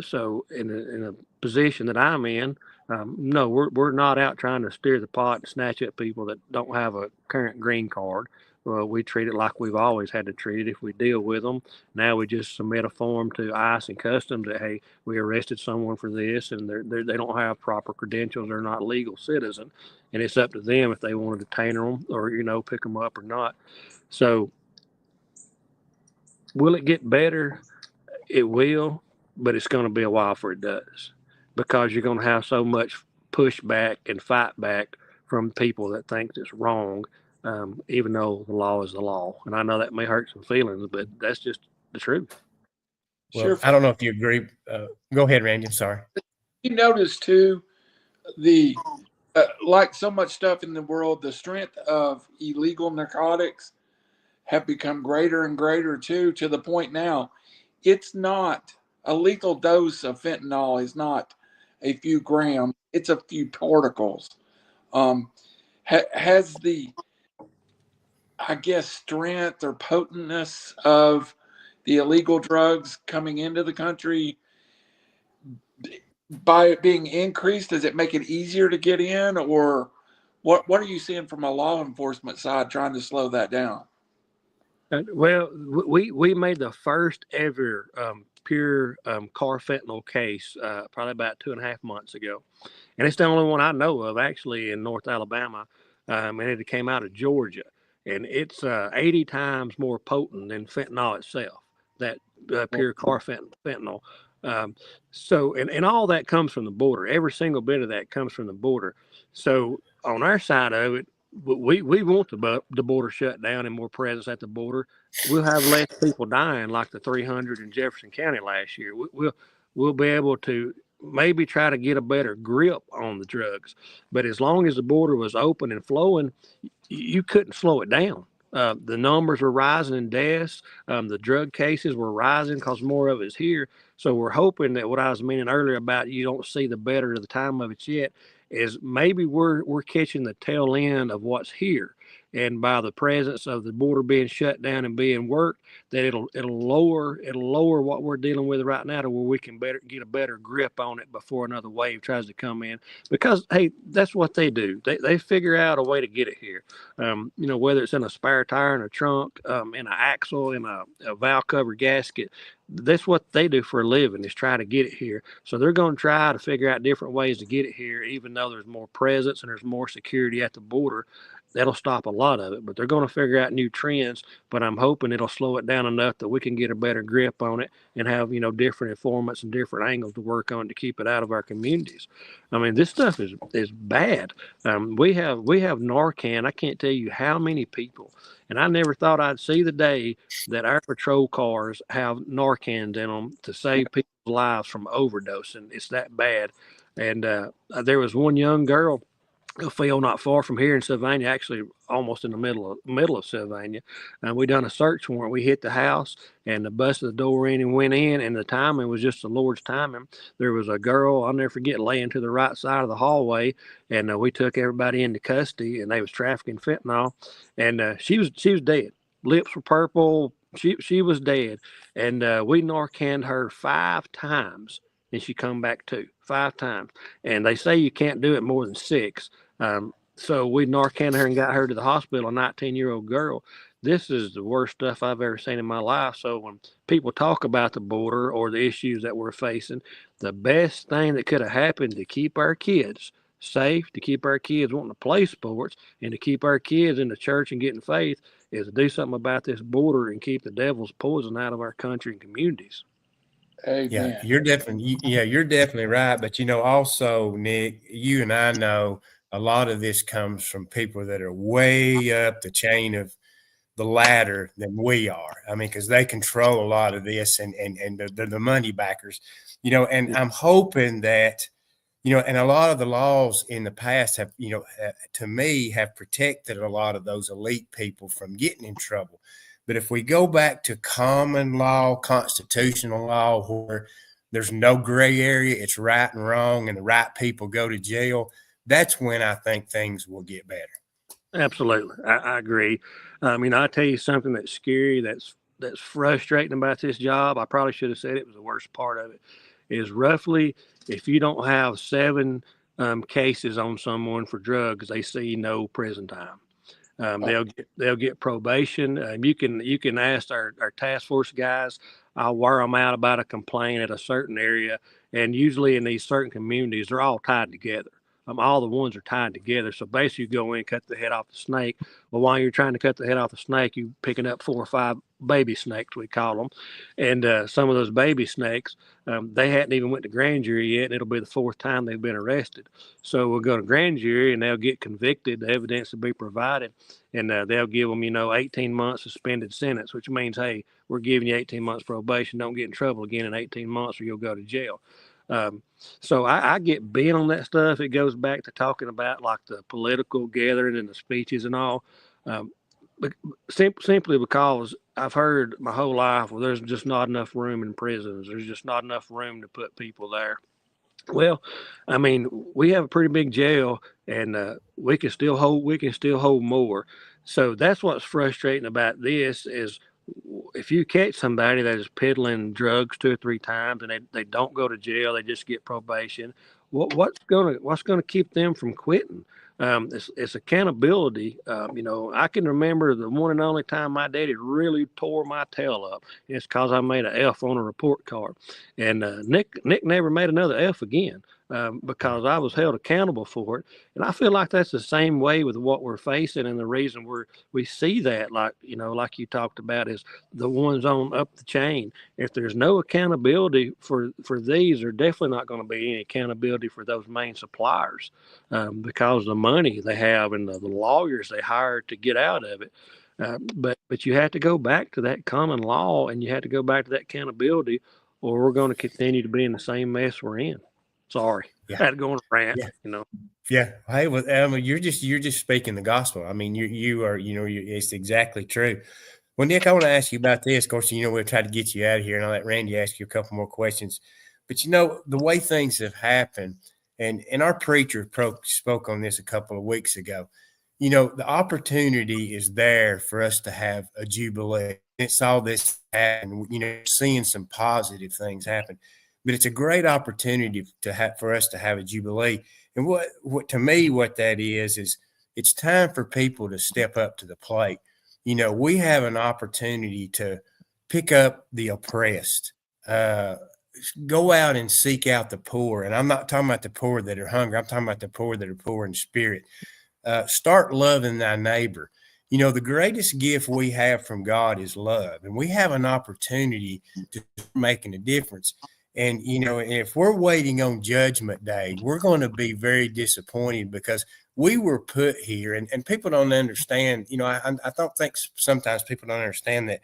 So in a position that I'm in, no, we're not out trying to steer the pot and snatch up people that don't have a current green card. We treat it like we've always had to treat it. If we deal with them, now we just submit a form to ICE and Customs that, hey, we arrested someone for this, and they don't have proper credentials. They're not a legal citizen, and it's up to them if they want to detain them or pick them up or not. So, will it get better? It will, but it's going to be a while before it does, because you're going to have so much pushback and fight back from people that think it's wrong. Even though the law is the law. And I know that may hurt some feelings, but that's just the truth. Well, sure. I don't know if you agree. Go ahead, Randy. I'm sorry. You notice, too, like so much stuff in the world, the strength of illegal narcotics have become greater and greater, too, to the point now it's not a lethal dose of fentanyl is not a few grams. It's a few particles. Has the strength or potentness of the illegal drugs coming into the country, by it being increased, does it make it easier to get in, or what are you seeing from a law enforcement side trying to slow that down? Well, we made the first ever pure carfentanil case probably about 2.5 months ago. And it's the only one I know of actually in North Alabama. And it came out of Georgia. And it's 80 times more potent than fentanyl itself, that pure carfentanil. So all that comes from the border. Every single bit of that comes from the border. So on our side of it, we want the border shut down and more presence at the border. We'll have less people dying like the 300 in Jefferson County last year. We'll be able to maybe try to get a better grip on the drugs. But as long as the border was open and flowing, you couldn't slow it down. The numbers were rising in deaths. The drug cases were rising because more of it's here. So we're hoping that what I was meaning earlier about you don't see the better of the time of it yet is maybe we're catching the tail end of what's here. And by the presence of the border being shut down and being worked, that it'll lower what we're dealing with right now to where we can get a better grip on it before another wave tries to come in. Because hey, that's what they do. They figure out a way to get it here. Whether it's in a spare tire, in a trunk, in an axle, in a valve cover gasket. That's what they do for a living, is try to get it here. So they're going to try to figure out different ways to get it here, even though there's more presence and there's more security at the border. that'll stop a lot of it. But they're going to figure out new trends. But I'm hoping it'll slow it down enough that we can get a better grip on it and have, different informants and different angles to work on to keep it out of our communities. I mean, this stuff is bad. We have Narcan. I can't tell you how many people, and I never thought I'd see the day that our patrol cars have Narcans in them to save people's lives from overdosing. It's that bad. And there was one young girl, a field not far from here in Sylvania, actually almost in the middle of Sylvania. And we done a search warrant. We hit the house and busted the door in and went in, and the timing was just the Lord's timing. There was a girl, I'll never forget, laying to the right side of the hallway, and we took everybody into custody, and they was trafficking fentanyl, and she was dead. Lips were purple. She was dead, and we Narcaned her 5 times, and she come back too 5 times. And they say you can't do it more than 6. So we Narcaned her and got her to the hospital, a 19-year-old girl. This is the worst stuff I've ever seen in my life. So when people talk about the border or the issues that we're facing, the best thing that could have happened to keep our kids safe, to keep our kids wanting to play sports, and to keep our kids in the church and getting faith is to do something about this border and keep the devil's poison out of our country and communities. Amen. Yeah, you're definitely right. But also, Nick, you and I know a lot of this comes from people that are way up the chain of the ladder than we are. I mean, because they control a lot of this, and they're the money backers. And I'm hoping that and a lot of the laws in the past have to me have protected a lot of those elite people from getting in trouble. But if we go back to common law, constitutional law, where there's no gray area, it's right and wrong, and the right people go to jail, that's when I think things will get better. Absolutely. I agree. I tell you something that's scary, that's frustrating about this job. I probably should have said it was the worst part of it, is roughly if you don't have 7 cases on someone for drugs, they see no prison time. They'll get probation. You can ask our task force guys. I'll wear them out about a complaint at a certain area, and usually in these certain communities, they're all tied together. All the ones are tied together. So basically, you go in, cut the head off the snake. Well, while you're trying to cut the head off the snake, you're picking up 4 or 5 baby snakes, we call them. And some of those baby snakes, they hadn't even went to grand jury yet, and it'll be the 4th time they've been arrested. So we'll go to grand jury, and they'll get convicted. The evidence will be provided, and they'll give them, 18 months suspended sentence, which means, hey, we're giving you 18 months probation. Don't get in trouble again in 18 months or you'll go to jail. So I get bent on that stuff. It goes back to talking about like the political gathering and the speeches and all. But simply because I've heard my whole life, well, there's just not enough room in prisons. There's just not enough room to put people there. Well, we have a pretty big jail, and we can still hold more. So that's what's frustrating about this is if you catch somebody that is peddling drugs 2 or 3 times and they don't go to jail, they just get probation. What's gonna keep them from quitting? It's accountability. I can remember the one and only time my daddy really tore my tail up. It's because I made an F on a report card, and Nick never made another F again. Because I was held accountable for it. And I feel like that's the same way with what we're facing. And the reason we see that, like you talked about, is the ones on up the chain. If there's no accountability for these, there's definitely not going to be any accountability for those main suppliers because of the money they have and the lawyers they hire to get out of it. But you have to go back to that common law, and you have to go back to that accountability, or we're going to continue to be in the same mess we're in. Sorry, I had to go on a rant. Yeah. Hey, well, you're just speaking the gospel. I mean, you are. It's exactly true. Well, Nick, I want to ask you about this. Of course, we'll try to get you out of here, and I'll let Randy ask you a couple more questions. But the way things have happened, and our preacher spoke on this a couple of weeks ago. The opportunity is there for us to have a jubilee. It's all this happen. Seeing some positive things happen. But it's a great opportunity for us to have a jubilee. And what to me, what that is it's time for people to step up to the plate. We have an opportunity to pick up the oppressed, go out and seek out the poor. And I'm not talking about the poor that are hungry. I'm talking about the poor that are poor in spirit. Start loving thy neighbor. You know, the greatest gift we have from God is love, and we have an opportunity to making a difference. And, you know, if we're waiting on Judgment Day, we're going to be very disappointed because we were put here, and people don't understand. You know, I don't think sometimes people don't understand that,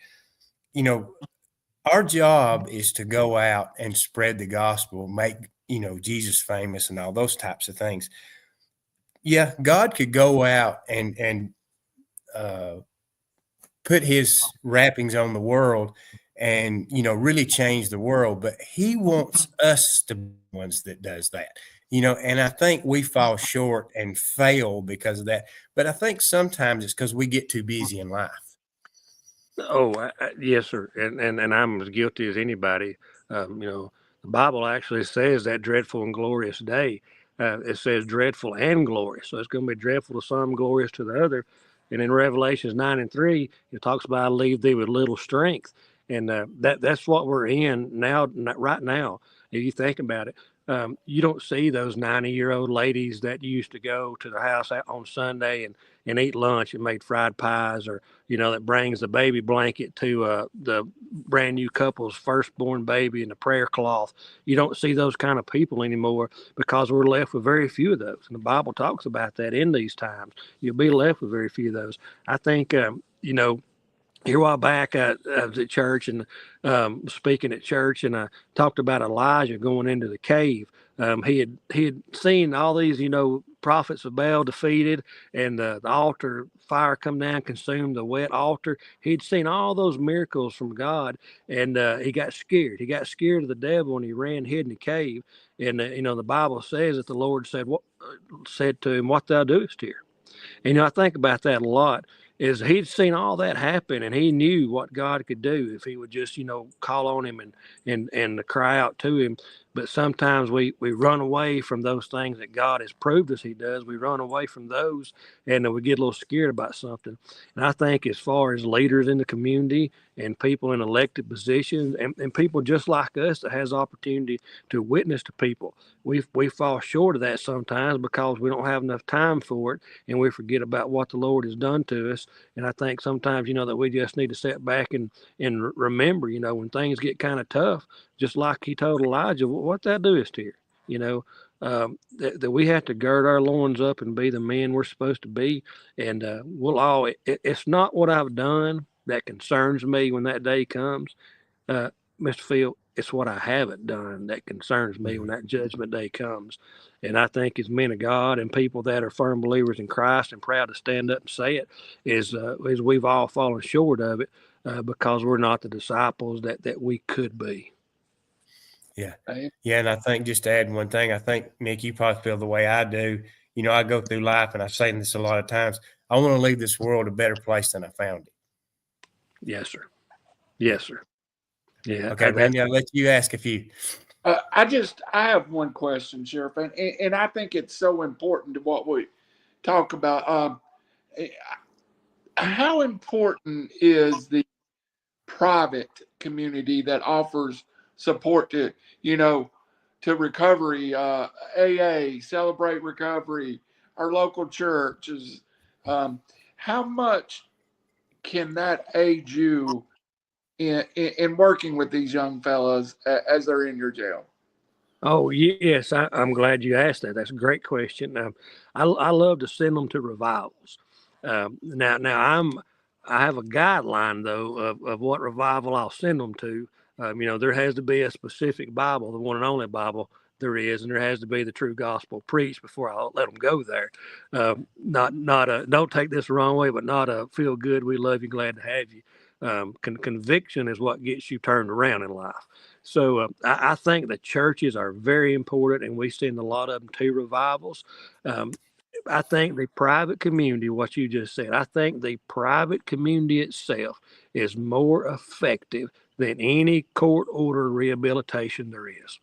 you know, our job is to go out and spread the gospel, make, you know, Jesus famous and all those types of things. Yeah, God could go out and put his wrappings on the world and, you know, really change the world, but he wants us to be the ones that does that, you know, and I think we fall short and fail because of that. But I think sometimes it's because we get too busy in life. Oh, yes, sir. And I'm as guilty as anybody. You know, the Bible actually says that dreadful and glorious day. It says dreadful and glorious. So it's going to be dreadful to some, glorious to the other. And in Revelations 9:3, it talks about, I leave thee with little strength. And that's what we're in now, right now. If you think about it, you don't see those 90-year-old ladies that used to go to the house on Sunday and eat lunch and made fried pies, or, you know, that brings the baby blanket to the brand new couple's firstborn baby and the prayer cloth. You don't see those kind of people anymore because we're left with very few of those. And the Bible talks about that in these times. You'll be left with very few of those. I think, you know, here a while back, I was at church and speaking at church, and I talked about Elijah going into the cave. He had seen all these, you know, prophets of Baal defeated, and the altar fire come down, consumed the wet altar. He'd seen all those miracles from God, and he got scared. He got scared of the devil, and he ran, hid in the cave. And you know, the Bible says that the Lord said, "What said to him, what thou doest here?" And, you know, I think about that a lot. Is he'd seen all that happen, and he knew what God could do if he would just, you know, call on him and cry out to him. But sometimes we run away from those things that God has proved us he does. We run away from those, and we get a little scared about something. And I think as far as leaders in the community and people in elected positions and people just like us that has opportunity to witness to people, we fall short of that sometimes because we don't have enough time for it, and we forget about what the Lord has done to us. And I think sometimes, you know, that we just need to sit back and remember, you know, when things get kind of tough, just like he told Elijah, what that do is to you, you know, that we have to gird our loins up and be the men we're supposed to be. And we'll all, it's not what I've done that concerns me when that day comes, Mr. Field. It's what I haven't done that concerns me when that judgment day comes. And I think as men of God and people that are firm believers in Christ and proud to stand up and say it, is we've all fallen short of it because we're not the disciples that we could be. Yeah. Yeah. And I think just to add one thing, I think, Nick, you probably feel the way I do. You know, I go through life and I say this a lot of times. I want to leave this world a better place than I found it. Yes, sir. Yes, sir. Yeah. Okay, Randy, I'll let you ask a few. I have one question, Sheriff, and I think it's so important to what we talk about. How important is the private community that offers support to, you know, to recovery, AA, Celebrate Recovery, our local churches? How much can that aid you in working with these young fellas as they're in your jail? Oh, yes. I'm glad you asked that. That's a great question. I love to send them to revivals. Now I have a guideline though of what revival I'll send them to. You know, there has to be a specific Bible, the one and only Bible there is, and there has to be the true gospel preached before I'll let them go there. Not a, don't take this the wrong way, but not a feel good, we love you, glad to have you. Conviction is what gets you turned around in life. So I think the churches are very important, and we send a lot of them to revivals. I think the private community, what you just said, I think the private community itself is more effective than any court order rehabilitation there is.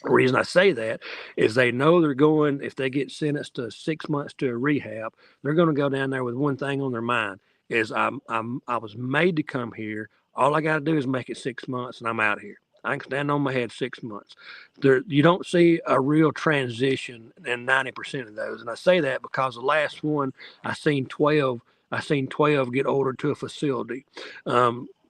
The reason I say that is they know they're going, if they get sentenced to 6 months to a rehab, they're going to go down there with one thing on their mind is I was made to come here. All I got to do is make it 6 months and I'm out of here. I can stand on my head 6 months. You don't see a real transition in 90% of those. And I say that because the last one, I seen 12 get ordered to a facility.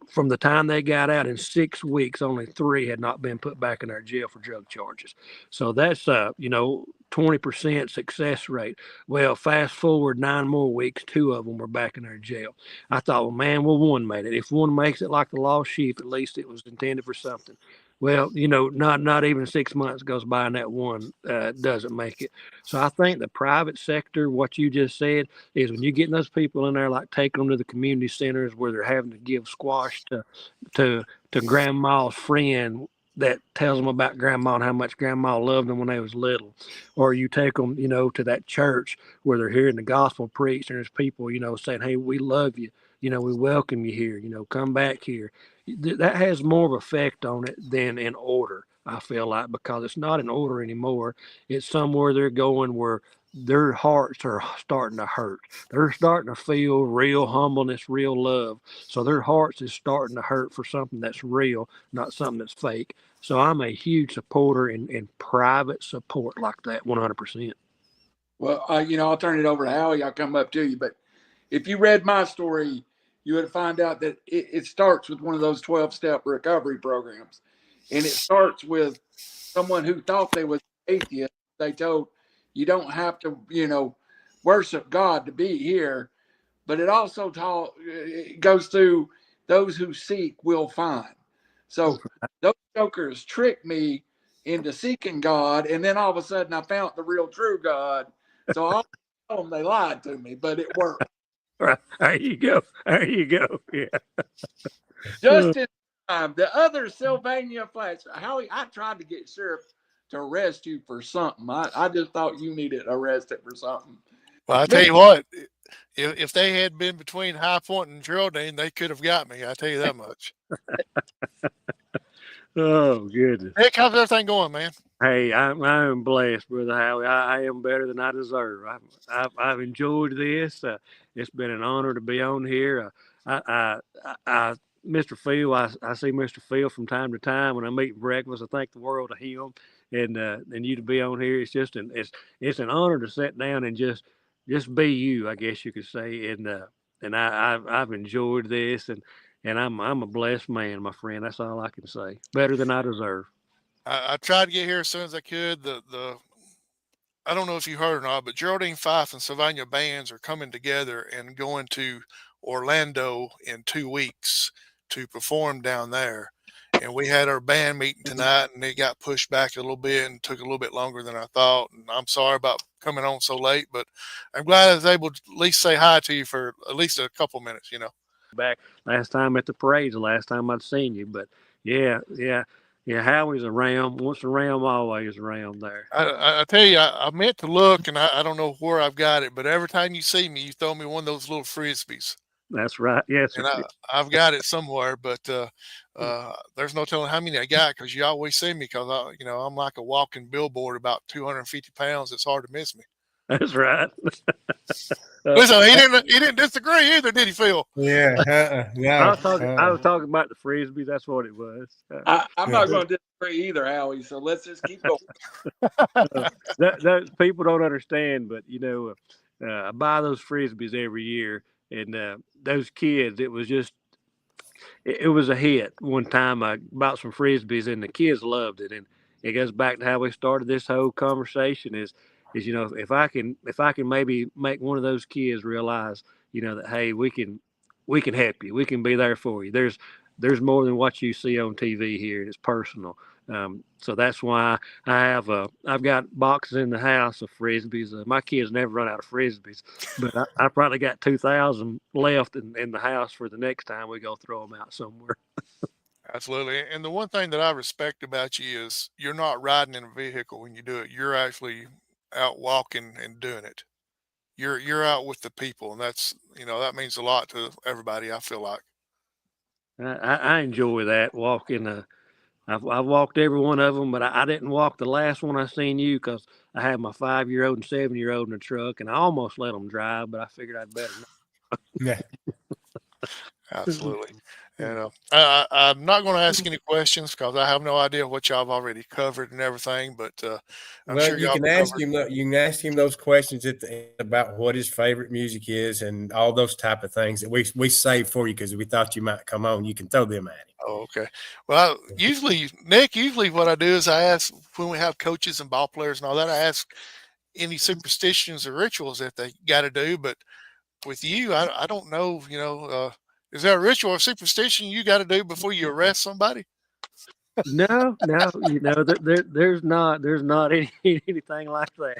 From the time they got out, in 6 weeks, only 3 had not been put back in our jail for drug charges. So that's 20% success rate. Well, fast forward 9 more weeks, 2 of them were back in our jail. I thought, well, man, one made it. If one makes it like the lost sheep, at least it was intended for something. Well, not even 6 months goes by and that one doesn't make it. So I think the private sector, what you just said, is when you're getting those people in there, like taking them to the community centers where they're having to give squash to grandma's friend that tells them about grandma and how much grandma loved them when they was little, or you take them, to that church where they're hearing the gospel preached and there's people, saying, hey, we love you, we welcome you here, come back here. That has more of effect on it than in order, I feel like, because it's not in order anymore. It's somewhere they're going where their hearts are starting to hurt. They're starting to feel real humbleness, real love. So their hearts is starting to hurt for something that's real, not something that's fake. So I'm a huge supporter in private support like that, 100%. Well, I'll turn it over to Howie. I'll come up to you. But if you read my story, you would find out that it starts with one of those 12-step recovery programs. And it starts with someone who thought they was atheist. They told, you don't have to, worship God to be here. But it also it goes through those who seek will find. So those jokers tricked me into seeking God, and then all of a sudden I found the real true God. So I'll tell them they lied to me, but it worked. Right. There you go. Yeah. Just in time. The other Sylvania Flats, Howie, I tried to get Sherriff to arrest you for something. I just thought you needed arrested for something. Well, I tell you what, if they had been between High Point and Geraldine, they could have got me. I tell you that much. Oh, goodness. Rick, how's everything going, man? Hey, I'm blessed, Brother Howie. I am better than I deserve. I've enjoyed this. It's been an honor to be on here. Mr. Phil, I see Mr. Phil from time to time when I'm eating breakfast. I thank the world of him, and you to be on here. It's just it's an honor to sit down and just be you, I guess you could say. And I've enjoyed this, and I'm a blessed man, my friend. That's all I can say. Better than I deserve. I tried to get here as soon as I could. I don't know if you heard or not, but Geraldine Fife and Sylvania bands are coming together and going to Orlando in 2 weeks to perform down there. And we had our band meeting tonight, and it got pushed back a little bit and took a little bit longer than I thought. And I'm sorry about coming on so late, but I'm glad I was able to at least say hi to you for at least a couple minutes, Back last time at the parades, the last time I'd seen you, but yeah, Howie's around. Once around, always around there. I tell you, I meant to look, and I don't know where I've got it, but every time you see me, you throw me one of those little frisbees. That's right. Yes, and I've got it somewhere, but there's no telling how many I got because you always see me because I'm like a walking billboard, about 250 pounds. It's hard to miss me. That's right. Listen, he didn't disagree either, did he, Phil? Yeah. No, I was talking about the frisbees. That's what it was. I'm not going to disagree either, Howie. So let's just keep going. That people don't understand, but I buy those frisbees every year, and those kids, it was a hit. One time I bought some frisbees, and the kids loved it, and it goes back to how we started this whole conversation. Is if I can maybe make one of those kids realize that, hey, we can help you, we can be there for you. There's more than what you see on TV here. It's personal. So that's why I've got boxes in the house of frisbees. My kids never run out of frisbees, but I probably got 2,000 left in the house for the next time we go throw them out somewhere. Absolutely. And the one thing that I respect about you is you're not riding in a vehicle when you do it. You're actually out walking and doing it. You're out with the people, and that's that means a lot to everybody, I feel like. I enjoy that walking. I've walked every one of them, but I didn't walk the last one I seen you because I had my 5-year-old and 7-year-old in the truck, and I almost let them drive, but I figured I'd better not. Yeah. Absolutely. And I'm not going to ask any questions because I have no idea what y'all have already covered and everything. But I'm Well, sure you y'all can have ask covered. him. You can ask him those questions at the end about what his favorite music is and all those type of things that we saved for you because we thought you might come on. You can throw them at him. Oh, okay. Well, Nick, usually what I do is I ask when we have coaches and ball players and all that, I ask any superstitions or rituals that they got to do. But with you, I don't know, is there a ritual or superstition you got to do before you arrest somebody? No, there's not any anything like that.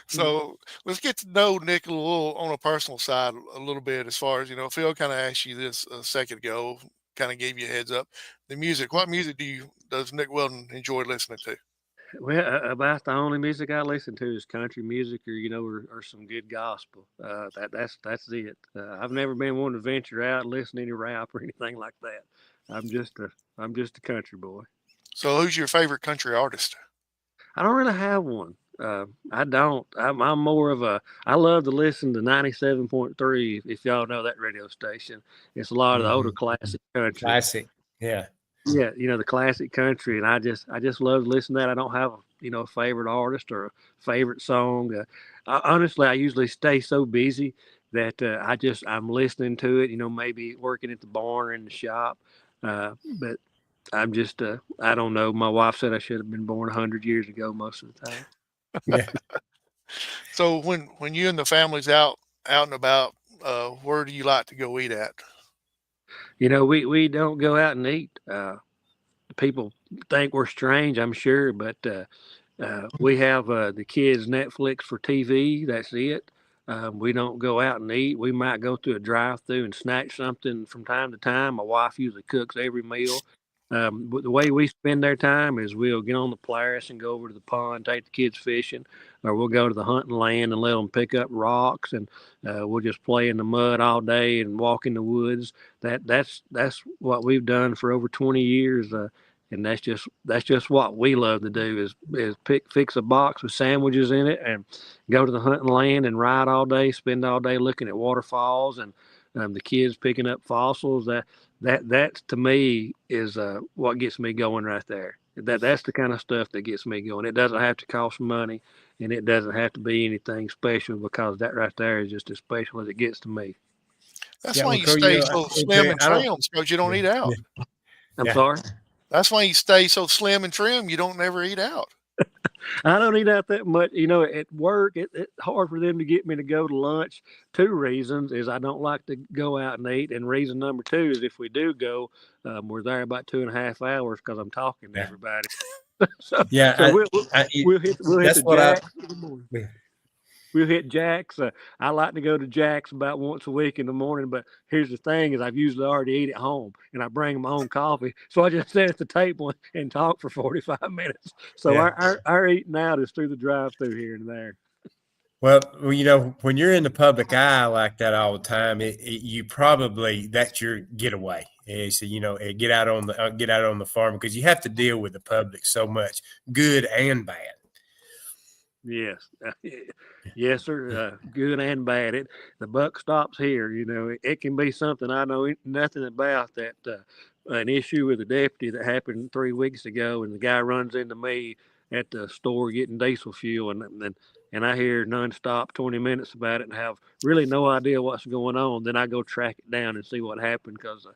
So let's get to know Nick a little on a personal side a little bit as far as, Phil kind of asked you this a second ago, kind of gave you a heads up. The music, what music does Nick Weldon enjoy listening to? Well, about the only music I listen to is country music, or some good gospel. That's it. I've never been one to venture out and listen to any rap or anything like that. I'm just a I'm just a country boy. So who's your favorite country artist? I don't really have one. I don't. I'm more of a. I love to listen to 97.3. If y'all know that radio station, it's a lot of the older classic country. Classic. Yeah. Yeah, the classic country, and I just love to listen to that. I don't have a favorite artist or a favorite song. Honestly, I usually stay so busy that I'm listening to it. Maybe working at the barn or in the shop, but I'm just I don't know. My wife said I should have been born 100 years ago most of the time. Yeah. So when you and the family's out and about, where do you like to go eat at? We don't go out and eat. People think we're strange, I'm sure, but we have the kids Netflix for TV. That's it. We don't go out and eat. We might go through a drive-through and snatch something from time to time. My wife usually cooks every meal. But the way we spend our time is we'll get on the Polaris and go over to the pond, take the kids fishing, or we'll go to the hunting land and let them pick up rocks, and we'll just play in the mud all day and walk in the woods. That's what we've done for over 20 years. And that's just what we love to do is fix a box with sandwiches in it and go to the hunting land and ride all day, spend all day looking at waterfalls and the kids picking up fossils. That to me is what gets me going right there. That's the kind of stuff that gets me going. It doesn't have to cost money, and it doesn't have to be anything special because that right there is just as special as it gets to me. That's Yeah. why Well, you Cole, stay so slim and I don't. trim, because you don't eat out. Yeah. I'm Yeah. sorry. That's why you stay so slim and trim. You don't never eat out. I don't eat out that much. At work, it's hard for them to get me to go to lunch. Two reasons is I don't like to go out and eat. And reason number two is if we do go, we're there about 2.5 hours because I'm talking to Yeah. everybody. so Yeah. so we'll, You- we'll hit that's the what I. Jacks in the morning. We'll hit Jack's. I like to go to Jack's about once a week in the morning. But here's the thing: is I've usually already eat at home, and I bring my own coffee. So I just sit at the table and talk for 45 minutes. So Yeah. our eating out is through the drive-through here and there. Well, when you're in the public eye like that all the time, you probably that's your getaway. So get out on the farm because you have to deal with the public so much, good and bad. Yes, yes, sir. Good and bad. The buck stops here. It can be something I know nothing about. That an issue with a deputy that happened 3 weeks ago, and the guy runs into me at the store getting diesel fuel, and I hear nonstop 20 minutes about it, and have really no idea what's going on. Then I go track it down and see what happened because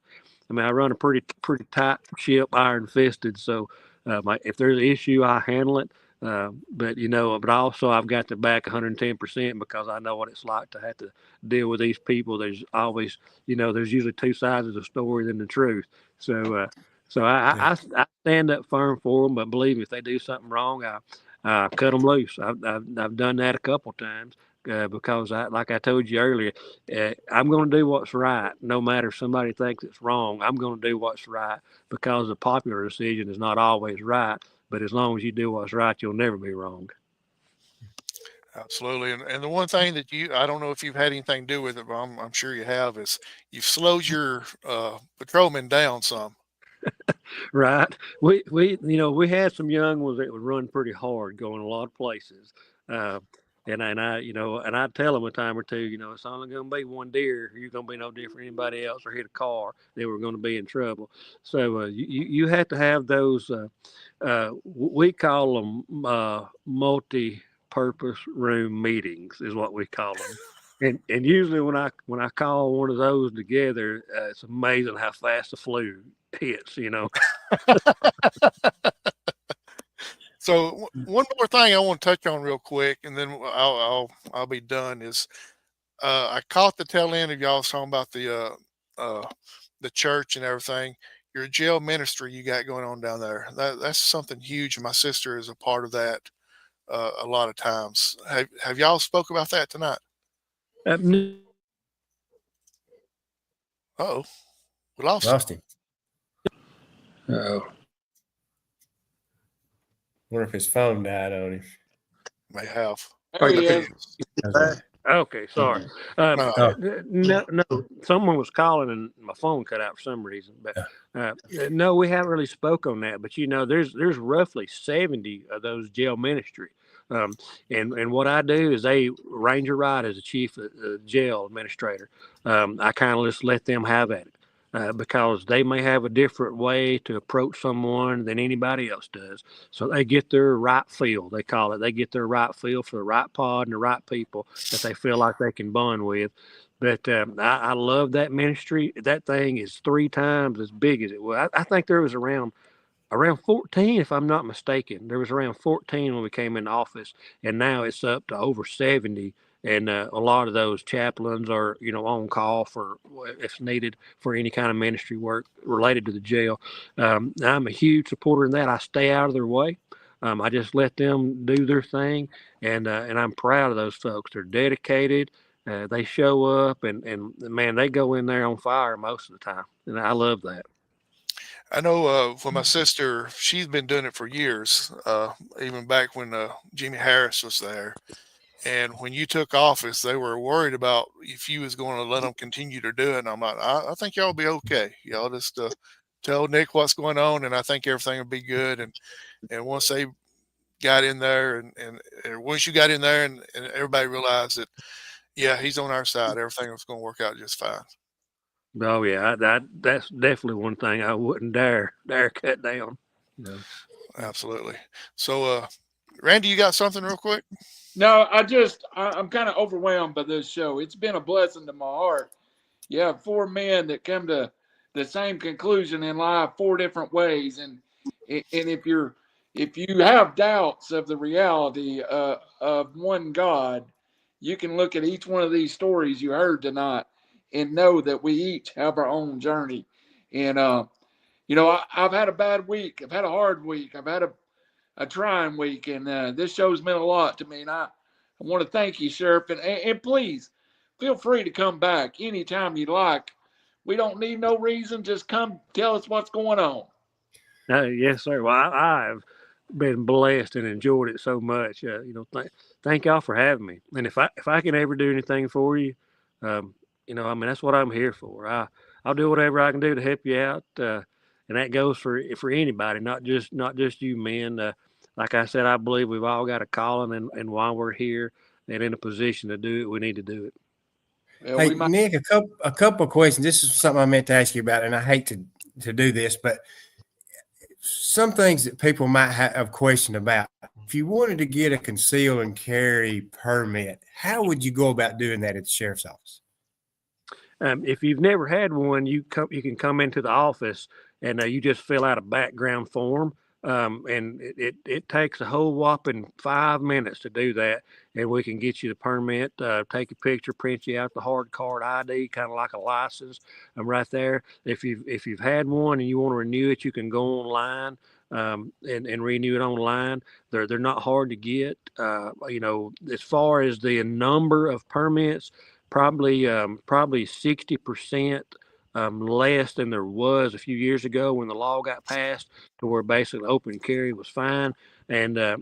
I run a pretty tight ship, iron fisted. So if there's an issue, I handle it. But also I've got to back 110% because I know what it's like to have to deal with these people. There's always, there's usually two sides of the story than the truth. So I stand up firm for them. But believe me, if they do something wrong, I cut them loose. I've done that a couple times. Because like I told you earlier, I'm going to do what's right, no matter if somebody thinks it's wrong. I'm going to do what's right because the popular decision is not always right. But as long as you do what's right, you'll never be wrong. Absolutely. And the one thing that I don't know if you've had anything to do with it, but I'm sure you have, is you've slowed your patrolmen down some. Right. We had some young ones that would run pretty hard, going a lot of places. And I, and I tell them a time or two, it's only going to be one deer. You're going to be no different than anybody else, or hit a car, then we're going to be in trouble. So you have to have those. We call them multi-purpose room meetings, is what we call them. And usually when I call one of those together, it's amazing how fast the flu hits. So one more thing I want to touch on real quick, and then I'll be done. Is I caught the tail end of y'all talking about the church and everything. Your jail ministry you got going on down there. That's something huge. My sister is a part of that a lot of times. Have y'all spoke about that tonight? No. Oh, we lost him. Oh. Wonder if his phone died on him. May have. There he is. Okay, sorry. No, someone was calling and my phone cut out for some reason. But no, we haven't really spoke on that. But there's roughly 70 of those jail ministry. And what I do is Ranger Wright as the chief jail administrator. I kind of just let them have at it. Because they may have a different way to approach someone than anybody else does. So they get their right feel, they call it. They get their right feel for the right pod and the right people that they feel like they can bond with. But I love that ministry. That thing is 3 times as big as it was. I think there was around 14, if I'm not mistaken. There was around 14 when we came in office, and now it's up to over 70. And a lot of those chaplains are, on call for if needed for any kind of ministry work related to the jail. I'm a huge supporter in that. I stay out of their way. I just let them do their thing, and I'm proud of those folks. They're dedicated. They show up, and man, they go in there on fire most of the time, and I love that. I know for my sister, she's been doing it for years, even back when Jimmy Harris was there. And when you took office, they were worried about if you was going to let them continue to do it. And I'm like, I think y'all will be okay. Y'all just tell Nick what's going on, and I think everything will be good. And once they got in there, and once you got in there, and everybody realized that, yeah, he's on our side, everything was going to work out just fine. Oh yeah, that's definitely one thing I wouldn't dare cut down. Absolutely. So, Randy, you got something real quick? No, I'm kind of overwhelmed by this show. It's been a blessing to my heart. You have 4 men that come to the same conclusion in life 4 different ways, and if you have doubts of the reality of one God, you can look at each one of these stories you heard tonight and know that we each have our own journey. And I've had a bad week. I've had a hard week. I've had a trying week, and this show's meant a lot to me. And I want to thank you, Sherriff, and please feel free to come back anytime you like. We don't need no reason. Just come tell us what's going on. Yes, sir. Well, I've been blessed and enjoyed it so much. Thank y'all for having me. And if I can ever do anything for you, that's what I'm here for. I'll do whatever I can do to help you out. And that goes for anybody, not just you men. Like I said, I believe we've all got a calling, and while we're here and in a position to do it, we need to do it. Yeah, hey, Nick, a couple of questions. This is something I meant to ask you about, and I hate to do this, but some things that people might have a question about. If you wanted to get a conceal and carry permit, how would you go about doing that at the sheriff's office? If you've never had one, you can come into the office and you just fill out a background form. And it takes a whole whopping 5 minutes to do that, and we can get you the permit, take a picture, print you out the hard card ID, kind of like a license. Right there. If you've had one and you want to renew it, you can go online and renew it online. They're not hard to get. As far as the number of permits, probably 60%. Less than there was a few years ago when the law got passed, to where basically open carry was fine. And I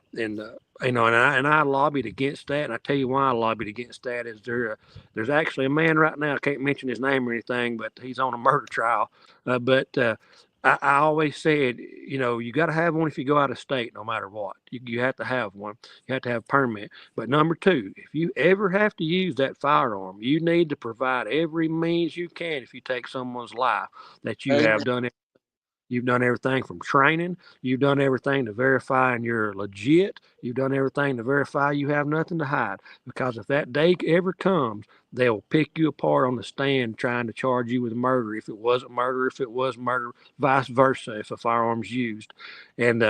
lobbied against that. And I tell you why I lobbied against that is there's actually a man right now, I can't mention his name or anything, but he's on a murder trial. But I always said, you know, you got to have one if you go out of state, no matter what. You have to have one. You have to have a permit. But number two, if you ever have to use that firearm, you need to provide every means you can if you take someone's life that you Amen. have done it. You've done everything from training. You've done everything to verifying you're legit. You've done everything to verify you have nothing to hide. Because if that day ever comes, they'll pick you apart on the stand trying to charge you with murder. If it wasn't murder, if it was murder, vice versa, if a firearm's used. And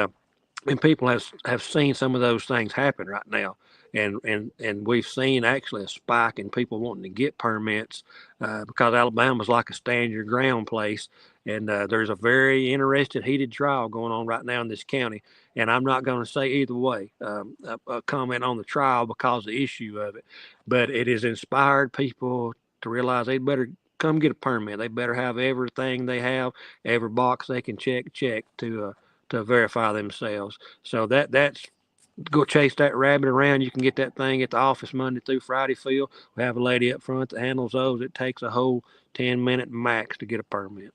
people have seen some of those things happen right now, and we've seen actually a spike in people wanting to get permits because Alabama's like a stand your ground place, and there's a very interesting heated trial going on right now in this county, and I'm not going to say either way a comment on the trial because of the issue of it, but it has inspired people to realize they better come get a permit. They better have everything they have, every box they can check to verify themselves. So that's go chase that rabbit around. You can get that thing at the office Monday through Friday, Phil. We have a lady up front that handles those. It takes a whole 10-minute max to get a permit.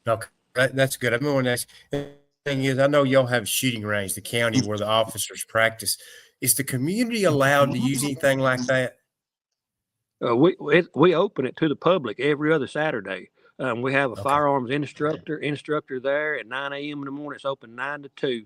Okay, that's good. I've been wanting to ask. The thing is, I know y'all have a shooting range, the county where the officers practice. Is the community allowed to use anything like that? We open it to the public every other Saturday. We have a Okay. firearms instructor there at 9 a.m. in the morning. It's open 9 to 2.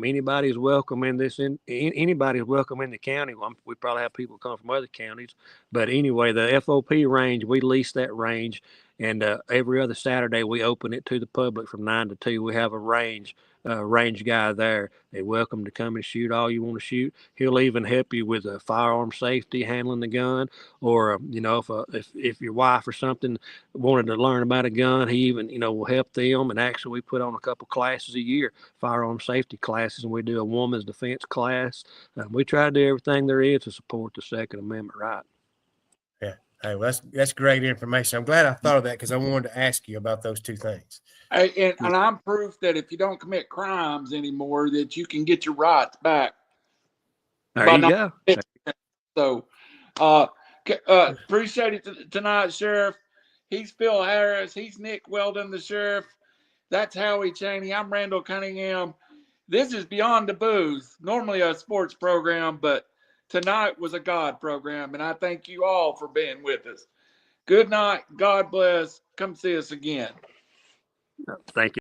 Anybody's welcome in anybody's welcome in the county. We probably have people come from other counties, but anyway, the FOP range, we lease that range, and every other Saturday we open it to the public from 9 to 2. We have a range guy there. They're welcome to come and shoot all you want to shoot. He'll even help you with firearm safety, handling the gun, or you know, if your wife or something wanted to learn about a gun, he even, you know, will help them. And actually, we put on a couple classes a year, firearm safety classes, and we do a woman's defense class. We try to do everything there is to support the Second Amendment right. Yeah. Hey, well, that's great information. I'm glad I thought of that because I wanted to ask you about those two things. And I'm proof that if you don't commit crimes anymore, that you can get your rights back. There you go. So, appreciate it tonight, Sheriff. He's Phil Harris. He's Nick Weldon, the sheriff. That's Howie Chaney. I'm Randall Cunningham. This is Beyond the Booth, normally a sports program, but tonight was a God program, and I thank you all for being with us. Good night. God bless. Come see us again. Thank you.